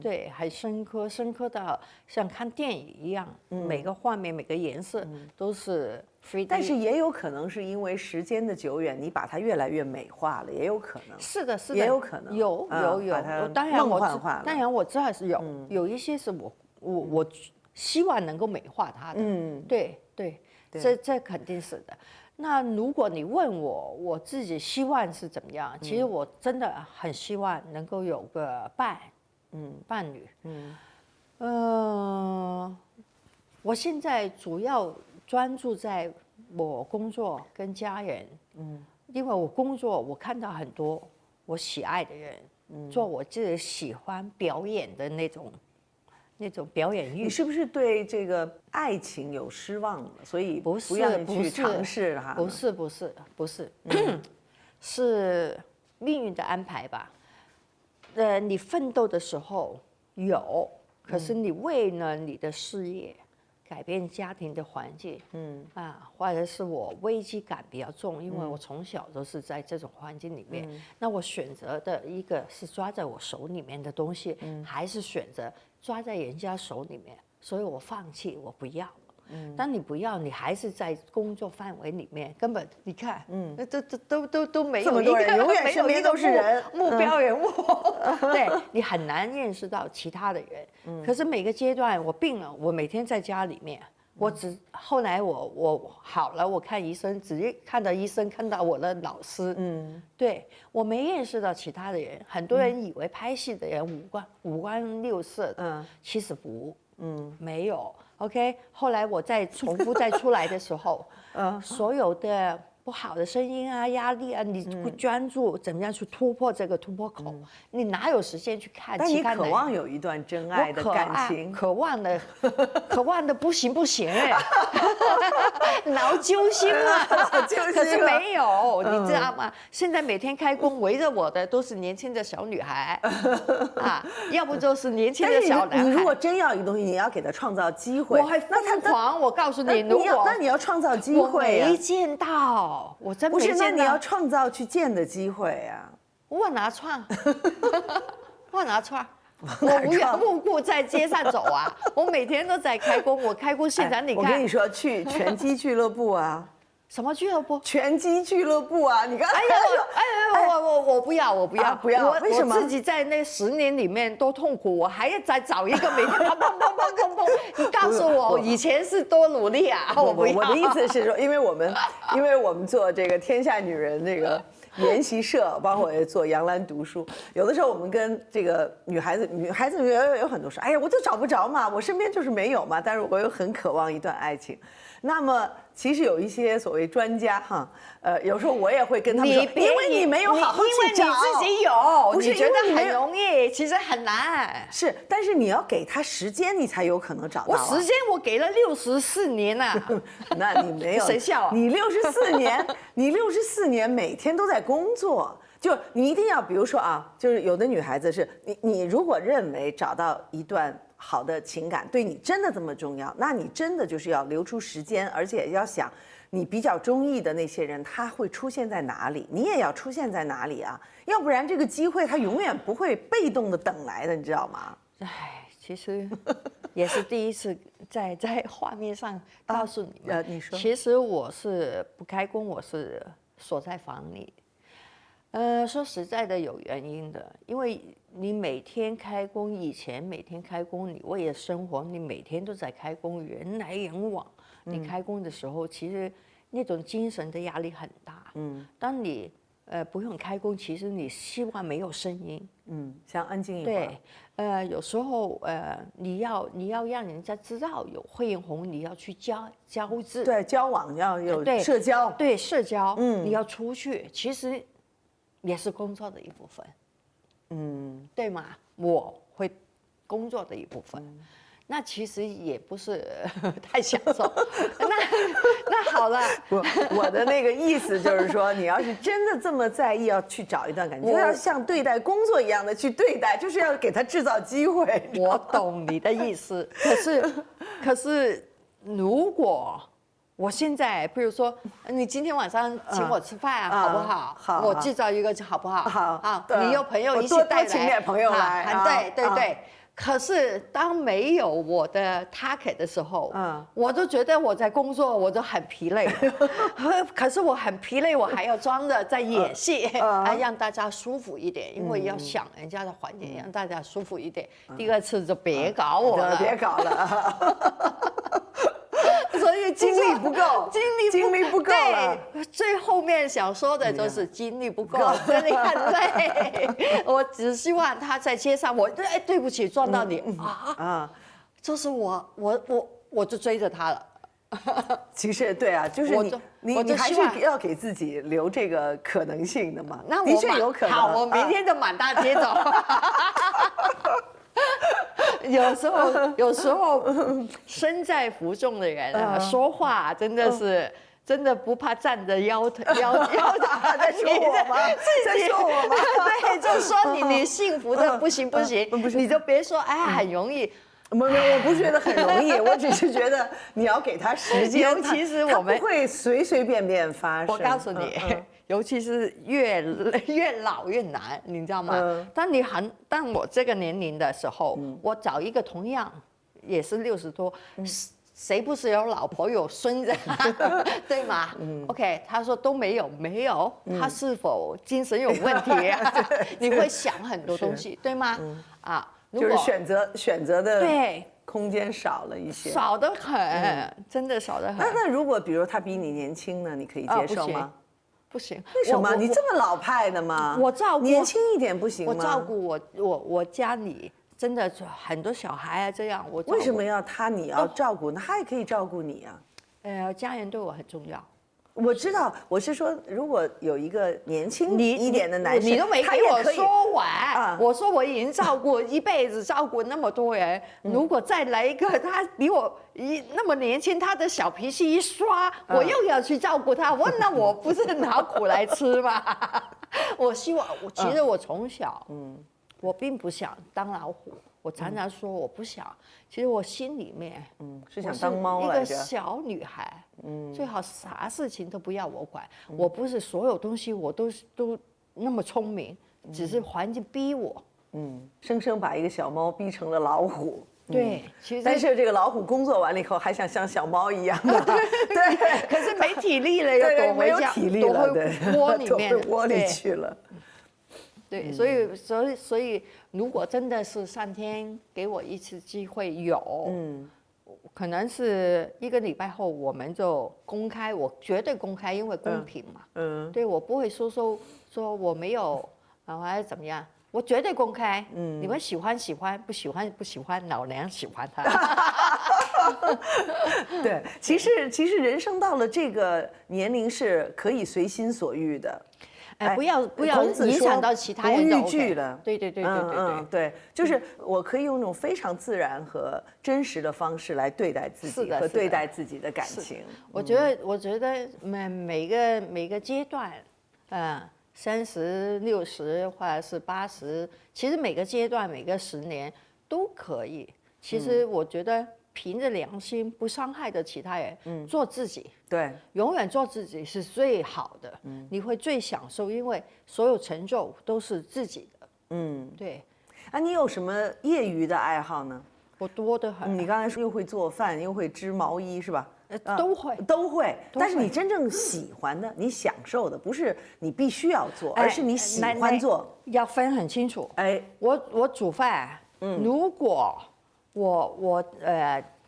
对，很深刻，深刻到像看电影一样，每个画面、每个颜色都是。但是也有可能是因为时间的久远，你把它越来越美化了，也有可能。是的，是的，也有可能有。当然我知道是有一些是我希望能够美化它的。对，这肯定是的。那如果你问我自己希望是怎么样，其实我真的很希望能够有个伴侣。我现在主要专注在我工作跟家人，因为我工作我看到很多我喜爱的人，做我自己喜欢表演的那种表演欲。你是不是对这个爱情有失望了？所以不愿意去尝试哈？不是，是命运的安排吧。你奋斗的时候有，可是你为了你的事业。改变家庭的环境，或者是我危机感比较重，因为我从小都是在这种环境里面。那我选择的一个是抓在我手里面的东西，还是选择抓在人家手里面？所以我放弃，我不要。当你不要，你还是在工作范围里面，根本你看，都没有这么多人，永远身边都是人，目标人物，对你很难认识到其他的人。可是每个阶段，我病了，我每天在家里面，后来我好了，我看医生，直接看到医生，看到我的老师，对我没认识到其他的人。很多人以为拍戏的人五光六色的，其实不，没有。OK， 后来我再重复再出来的时候，所有的不好的声音啊、压力啊，你不专注，怎么样去突破这个突破口？你哪有时间去看？但你渴望有一段真爱的感情，渴望的不行哎，脑揪心了，可是没有，你知道吗？现在每天开工围着我的都是年轻的小女孩啊，要不就是年轻的小男孩。你如果真要一个东西，你要给他创造机会。我还疯狂，我告诉你，那你要创造机会啊！我没见到，我真没见到。不是，那你要创造去见的机会啊！我哪创？我无缘无故在街上走啊！我每天都在开工，我开工现场，你看。我跟你说，去拳击俱乐部啊。什么俱乐部？拳击俱乐部啊！你刚才说，我不要，为什么？我自己在那10年里面都痛苦，我还要再找一个每天砰砰砰砰砰砰！你告诉我，以前是多努力啊！我不要。我的意思是说，因为我们做这个天下女人这个研习社，包括做杨澜读书，有的时候我们跟这个女孩子有很多说，哎呀，我就找不着嘛，我身边就是没有嘛，但是我又很渴望一段爱情。那么其实有一些所谓专家哈，有时候我也会跟他们说，因为你没有好好去找，因为你自己有，不是你觉得很容易，其实很难。是，但是你要给他时间，你才有可能找到。我时间我给了64年啊，那你没有谁笑啊？你64年每天都在工作。就你一定要，比如说啊，就是有的女孩子是你如果认为找到一段好的情感对你真的这么重要，那你真的就是要留出时间，而且要想你比较中意的那些人他会出现在哪里，你也要出现在哪里啊，要不然这个机会它永远不会被动的等来的，你知道吗？哎，其实也是第一次在画面上告诉你们，你说，其实我是不开工，我是锁在房里。说实在的，有原因的，因为你每天开工，以前每天开工，你为了生活，你每天都在开工，人来人往。你开工的时候，其实那种精神的压力很大。当你不用开工，其实你希望没有声音。想安静一会儿。对，有时候你要让人家知道有惠英红，你要去交织。对，交往要有社交。对，社交。你要出去，其实。也是工作的一部分，对吗？我会工作的一部分。那其实也不是太享受。那好了，我的那个意思就是说，你要是真的这么在意，要去找一段感情，就要像对待工作一样的去对待，就是要给他制造机会。我懂你的意思，可是如果我现在，比如说，你今天晚上请我吃饭好不好？好，我制造一个好不好？好，你有朋友一起带来，多请点朋友来。对。可是当没有我的 target 的时候，我都觉得我在工作，我都很疲累。可是我很疲累，我还要装着在演戏，让大家舒服一点，因为要想人家的环境，让大家舒服一点。第二次就别搞我了，别搞了。所以精力不够，精力不够了。最后面想说的就是精力不够，真的很累。我只希望他在街上，对不起撞到你就是我就追着他了。其实对啊，就是你还是要给自己留这个可能性的嘛。那的确有可能。好，我明天就满大街走。有时候身在福中的人说话真的不怕站着腰在说我吗？在说我吗？对，就说你幸福的不行，你就别说很容易。我不觉得很容易，我只是觉得你要给他时间，尤其是我们不会随随便便发生。我告诉你，尤其是越老越难，你知道吗？当我这个年龄的时候，我找一个同样也是60多，谁不是有老婆有孙子，对吗？OK， 他说都没有，他是否精神有问题？你会想很多东西，对吗？就是选择的空间少了一些，少得很，真的少得很。那如果比如他比你年轻呢，你可以接受吗？不行，为什么？你这么老派的吗？我照顾年轻一点不行吗？我照顾我家里真的很多小孩这样，我为什么要你要照顾？他也可以照顾你啊。家人对我很重要。我知道，我是说，如果有一个年轻一点的男生，你都没给我说完。我说我已经照顾一辈子，照顾那么多人，如果再来一个他比我那么年轻，他的小脾气一刷，我又要去照顾他，那我不是拿苦来吃吗？我希望，其实我从小，我并不想当老虎。我常常说我不想，其实我心里面，是想当猫来着。一个小女孩，最好啥事情都不要我管。我不是所有东西我都那么聪明，只是环境逼我。生生把一个小猫逼成了老虎。对，其实但是这个老虎工作完了以后，还想像小猫一样对，可是没体力了，又躲回家，躲回窝里面，躲回窝里去了。对，所以，如果真的是上天给我一次机会，可能是1个礼拜后我们就公开，我绝对公开，因为公平嘛。对，我不会说我没有还是怎么样，我绝对公开。你们喜欢，不喜欢，老娘喜欢他。对，其实人生到了这个年龄是可以随心所欲的。不要影响到其他人的 OK 了。对，就是我可以用一种非常自然和真实的方式来对待自己和对待自己的感情。我觉得每个阶段，30、60或者是80，其实每个阶段每个10年都可以。其实我觉得凭着良心，不伤害的其他人，做自己。对，永远做自己是最好的，你会最享受，因为所有成就都是自己的。对。你有什么业余的爱好呢？我多得很。你刚才说又会做饭，又会织毛衣，是吧？都会。但是你真正喜欢的，你享受的，不是你必须要做，而是你喜欢做。要分很清楚。我煮饭，如果我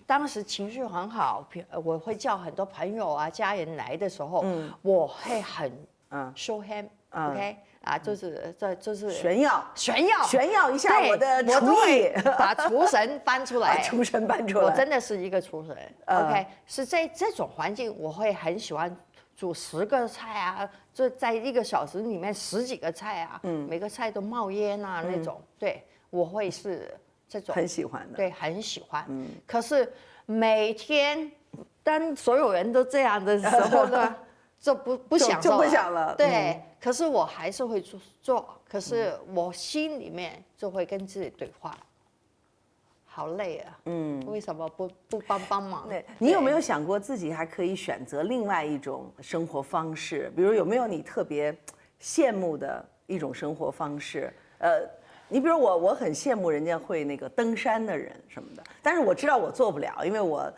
当时情绪很好，我会叫很多朋友家人来的时候，我会很show hand，OK，就是炫耀一下我的厨艺，把厨神搬出来，我真的是一个厨神，OK，是在这种环境，我会很喜欢煮10个菜就在1个小时里面10几个菜每个菜都冒烟那种，对，我会是这种很喜欢的。对，很喜欢。可是每天当所有人都这样的时候呢，就不想就不想了。对，可是我还是会做，可是我心里面就会跟自己对话。好累啊！为什么不帮忙？对，你有没有想过自己还可以选择另外一种生活方式？比如有没有你特别羡慕的一种生活方式？你比如我很羡慕人家会那个登山的人什么的，但是我知道我做不了，因为我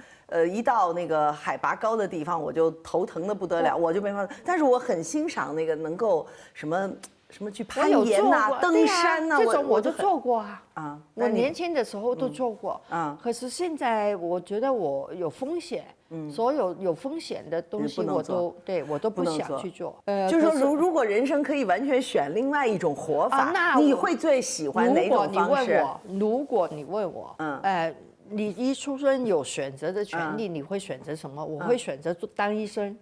一到那个海拔高的地方我就头疼的不得了，我就没办法。但是我很欣赏那个能够什么去攀岩呐、登山呐，这种我都做过啊。啊，我年轻的时候都做过。可是现在我觉得我有风险，所有有风险的东西我都不想去做。就是说，如果人生可以完全选另外一种活法，你会最喜欢哪种方式？如果你问我，你一出生有选择的权利，你会选择什么？我会选择当医生，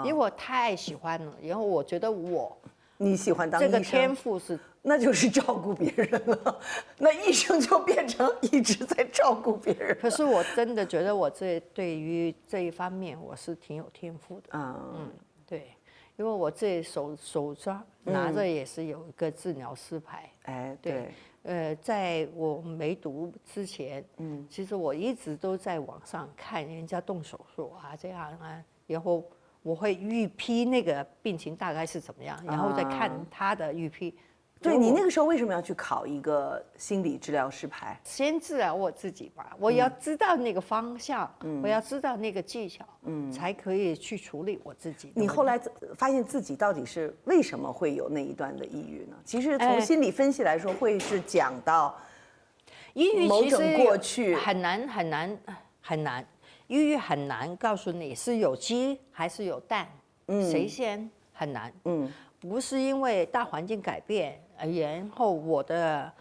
因为我太喜欢了，然后我觉得你喜欢当医生，这个天赋是，那就是照顾别人了。那医生就变成一直在照顾别人。可是我真的觉得我对于这一方面我是挺有天赋的。对，因为我这手上拿着也是有一个治疗师牌。对。在我没读之前，其实我一直都在网上看人家动手术啊，这样啊，然后我会预批那个病情大概是怎么样，然后再看他的预批。对，你那个时候为什么要去考一个心理治疗师牌？先治疗我自己吧，我要知道那个方向，我要知道那个技巧，才可以去处理我自己。你后来发现自己到底是为什么会有那一段的抑郁呢？其实从心理分析来说，会是讲到抑郁某种过去很难，抑郁很难告诉你是有鸡还是有蛋，谁先很难。不是因为大环境改变，然后我的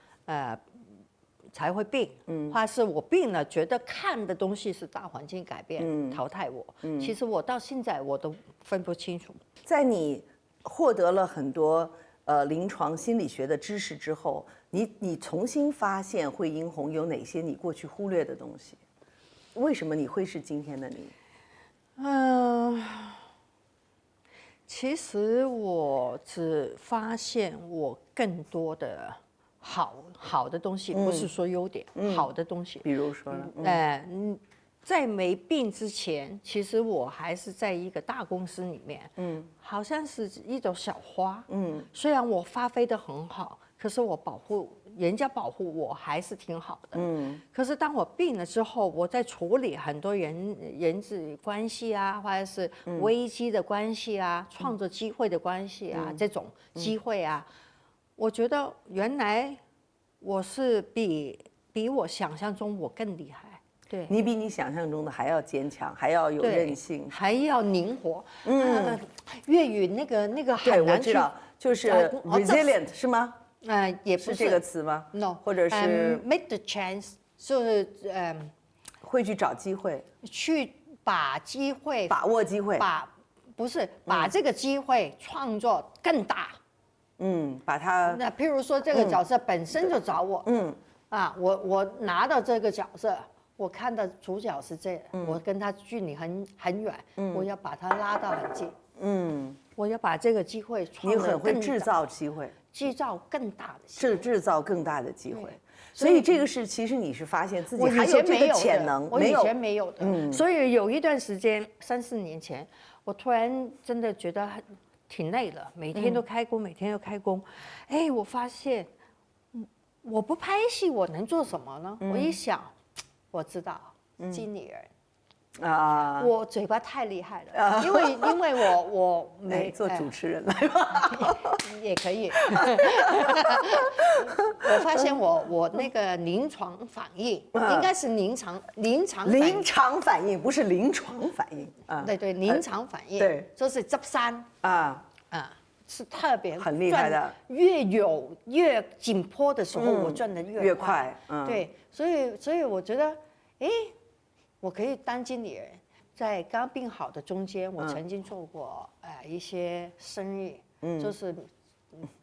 才会病，或是我病了，觉得看的东西是大环境改变淘汰我。其实我到现在我都分不清楚。在你获得了很多临床心理学的知识之后，你重新发现惠英红有哪些你过去忽略的东西？为什么你会是今天的你？其实我只发现我更多的好的东西，不是说优点，好的东西。比如说呢？在没病之前，其实我还是在一个大公司里面，好像是一朵小花，虽然我发挥得很好，可是我人家保护我还是挺好的，可是当我病了之后，我在处理很多人际关系啊，或者是危机的关系啊，创造机会的关系啊，这种机会啊，我觉得原来我是比我想象中我更厉害。对，你比你想象中的还要坚强，还要有韧性，还要灵活。粤语那个很难去，我知道，就是 resilient 是吗？也不是这个词吗 ？No， 或者是 make the chance， 就是会去找机会，去把机会把握机会，不是把这个机会创作更大。把它。那譬如说这个角色本身就找我，我拿到这个角色。我看到主角是这样，我跟他距离很远，我要把他拉到很近，我要把这个机会创造。你很会制造机会，制造更大的机会，制造更大的机会。所以这个是，其实你是发现自己还有这个潜能，我以前没有的。所以有一段时间，3-4年前，我突然真的觉得挺累了，每天都开工，每天都开工。我发现我不拍戏，我能做什么呢？我一想。我知道，经理人我嘴巴太厉害了，因为我没做主持人来吧，也可以。我发现我那个临床反应应该是临床反应，不是临床反应啊。对，临床反应，对，就是执山是特别很厉害的。越紧迫的时候，我转得越快。对，所以我觉得，我可以当经理人。在刚病好的中间，我曾经做过一些生意，就是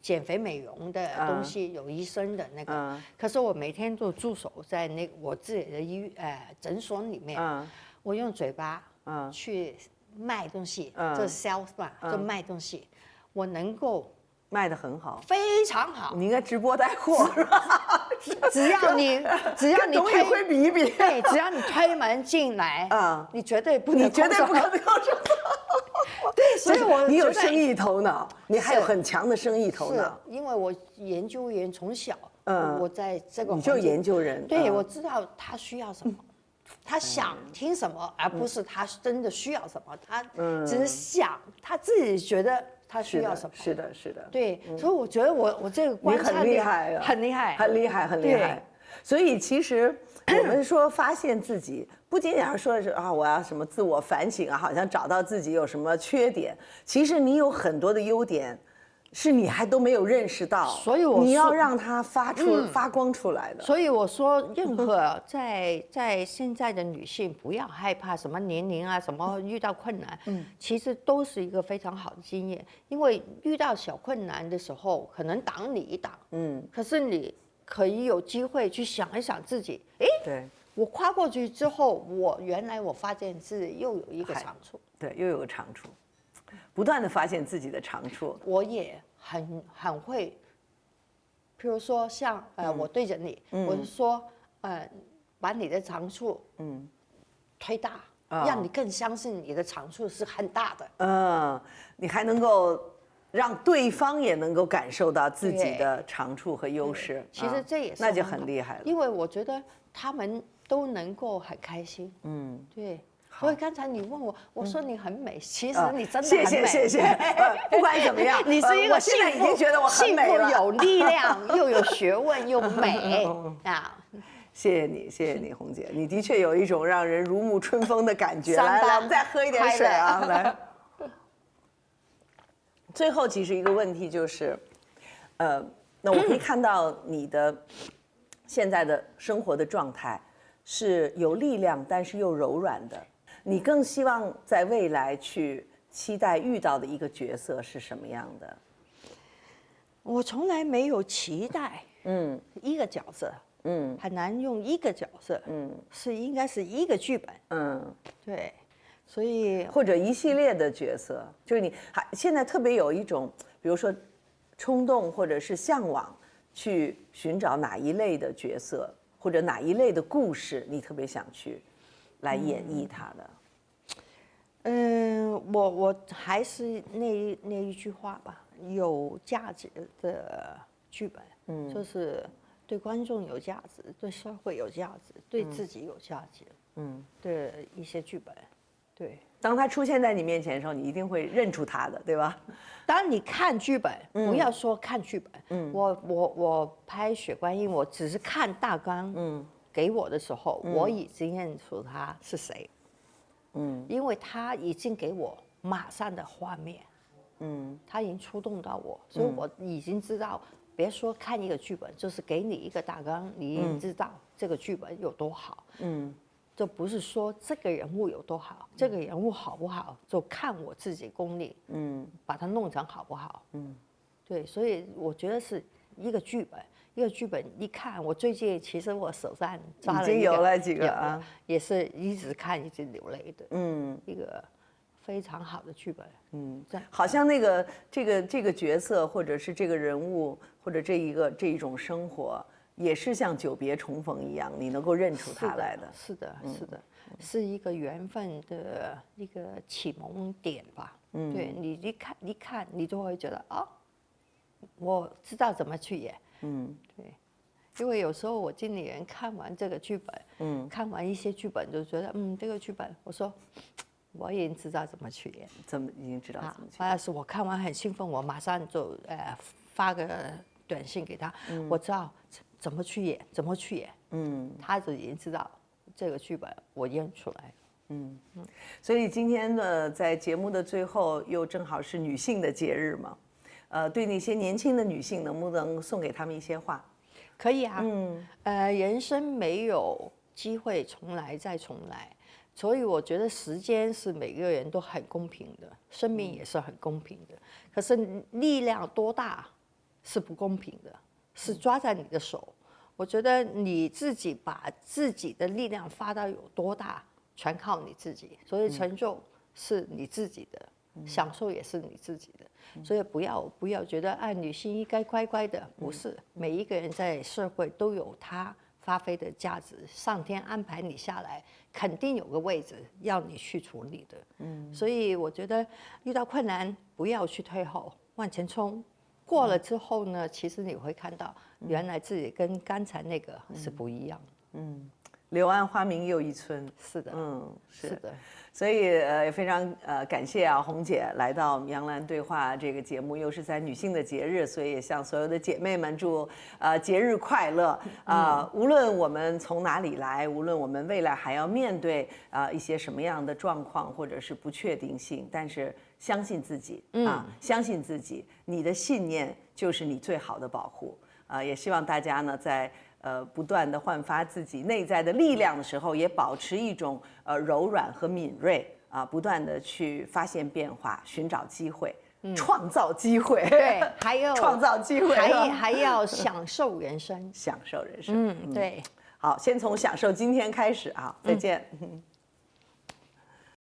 减肥美容的东西，有医生的那个。可是我每天都驻守在我自己的诊所里面，我用嘴巴去卖东西，就 sales 嘛，就卖东西，我能够卖得很好，非常好。你应该直播带货是吧？只要你董宇辉比一比，对，只要你推门进来，你绝对不能空手。对，所以你有生意头脑，你还有很强的生意头脑。因为我研究员从小，我在这个你就研究人，对，我知道他需要什么，他想听什么，而不是他真的需要什么，他只是想他自己觉得他需要什么。是的，是的。对，所以我觉得我这个观察力很厉害，很厉害，很厉害，很厉害。所以其实我们说发现自己，不仅仅是说是我要什么自我反省啊，好像找到自己有什么缺点，其实你有很多的优点，是你还都没有认识到，所以你要让它发光出来的。所以我说，任何在现在的女性不要害怕什么年龄啊，什么遇到困难，其实都是一个非常好的经验，因为遇到小困难的时候，可能挡你一挡，可是你可以有机会去想一想自己，对，我跨过去之后，原来我发现自己又有一个长处，对，又有个长处，不断的发现自己的长处。我也很会，譬如说像我对着你，我就说把你的长处推大，让你更相信你的长处是很大的。你还能够让对方也能够感受到自己的长处和优势。其实这也是那就很厉害了，因为我觉得他们都能够很开心。对。所以刚才你问我，我说你很美，其实你真的很美。谢谢。不管怎么样，你是一个我现在已经觉得我很美了，有力量，又有学问，又美啊！谢谢你，红姐，你的确有一种让人如沐春风的感觉。来，我们再喝一点水啊！来。最后，其实一个问题就是，那我可以看到你的现在的生活的状态是有力量，但是又柔软的。你更希望在未来去期待遇到的一个角色是什么样的？我从来没有期待，一个角色，很难用一个角色，应该是一个剧本，对，所以或者一系列的角色，就是你现在特别有一种，比如说冲动或者是向往去寻找哪一类的角色，或者哪一类的故事，你特别想去来演绎它的。我还是那一句话吧，有价值的剧本，就是对观众有价值，对社会有价值，对自己有价值，的一些剧本。对，当他出现在你面前的时候，你一定会认出他的，对吧？当你看剧本，不要说看剧本，我拍《血观音》，我只是看大纲，给我的时候，我已经认出他是谁，因为他已经给我马上的画面，他已经触动到我，所以我已经知道，别说看一个剧本，就是给你一个大纲，你已经知道这个剧本有多好，就不是说这个人物有多好，这个人物好不好，就看我自己功力，把它弄成好不好，对，所以我觉得是一个剧本，一个剧本一看，我最近其实我手上抓了已经有了几个啊，也是一直看一直流泪的，一个非常好的剧本，好像这个角色或者是这个人物或者这一种生活。也是像久别重逢一样，你能够认出他来的。是的，是一个缘分的一个启蒙点吧。对，你一看，你就会觉得我知道怎么去演。对，因为有时候我经理人看完这个剧本，看完一些剧本就觉得，这个剧本，我说我已经知道怎么去演，已经知道怎么去。要是我看完很兴奋，我马上就发个短信给他，我知道。怎么去演？他就已经知道这个剧本我演出来了。所以今天呢，在节目的最后，又正好是女性的节日嘛，对那些年轻的女性，能不能送给她们一些话？可以啊，人生没有机会重来再重来，所以我觉得时间是每个人都很公平的，生命也是很公平的。可是力量多大是不公平的，是抓在你的手。我觉得你自己把自己的力量发到有多大，全靠你自己。所以成就是你自己的，享受也是你自己的。所以不要觉得女性应该乖乖的，不是。每一个人在社会都有他发挥的价值，上天安排你下来，肯定有个位置要你去处理的。所以我觉得遇到困难不要去退后，往前冲。过了之后呢，其实你会看到，原来自己跟刚才那个是不一样的。柳暗花明又一村。是的，是的。所以也非常感谢红姐来到《杨澜对话》这个节目，又是在女性的节日，所以也向所有的姐妹们祝节日快乐。无论我们从哪里来，无论我们未来还要面对一些什么样的状况或者是不确定性，但是相信自己相信自己，你的信念就是你最好的保护。也希望大家呢在不断的焕发自己内在的力量的时候，也保持一种柔软和敏锐不断的去发现变化，寻找机会，创造机会。对，还有创造机会，还要享受人生，享受人生。对。好，先从享受今天开始再见。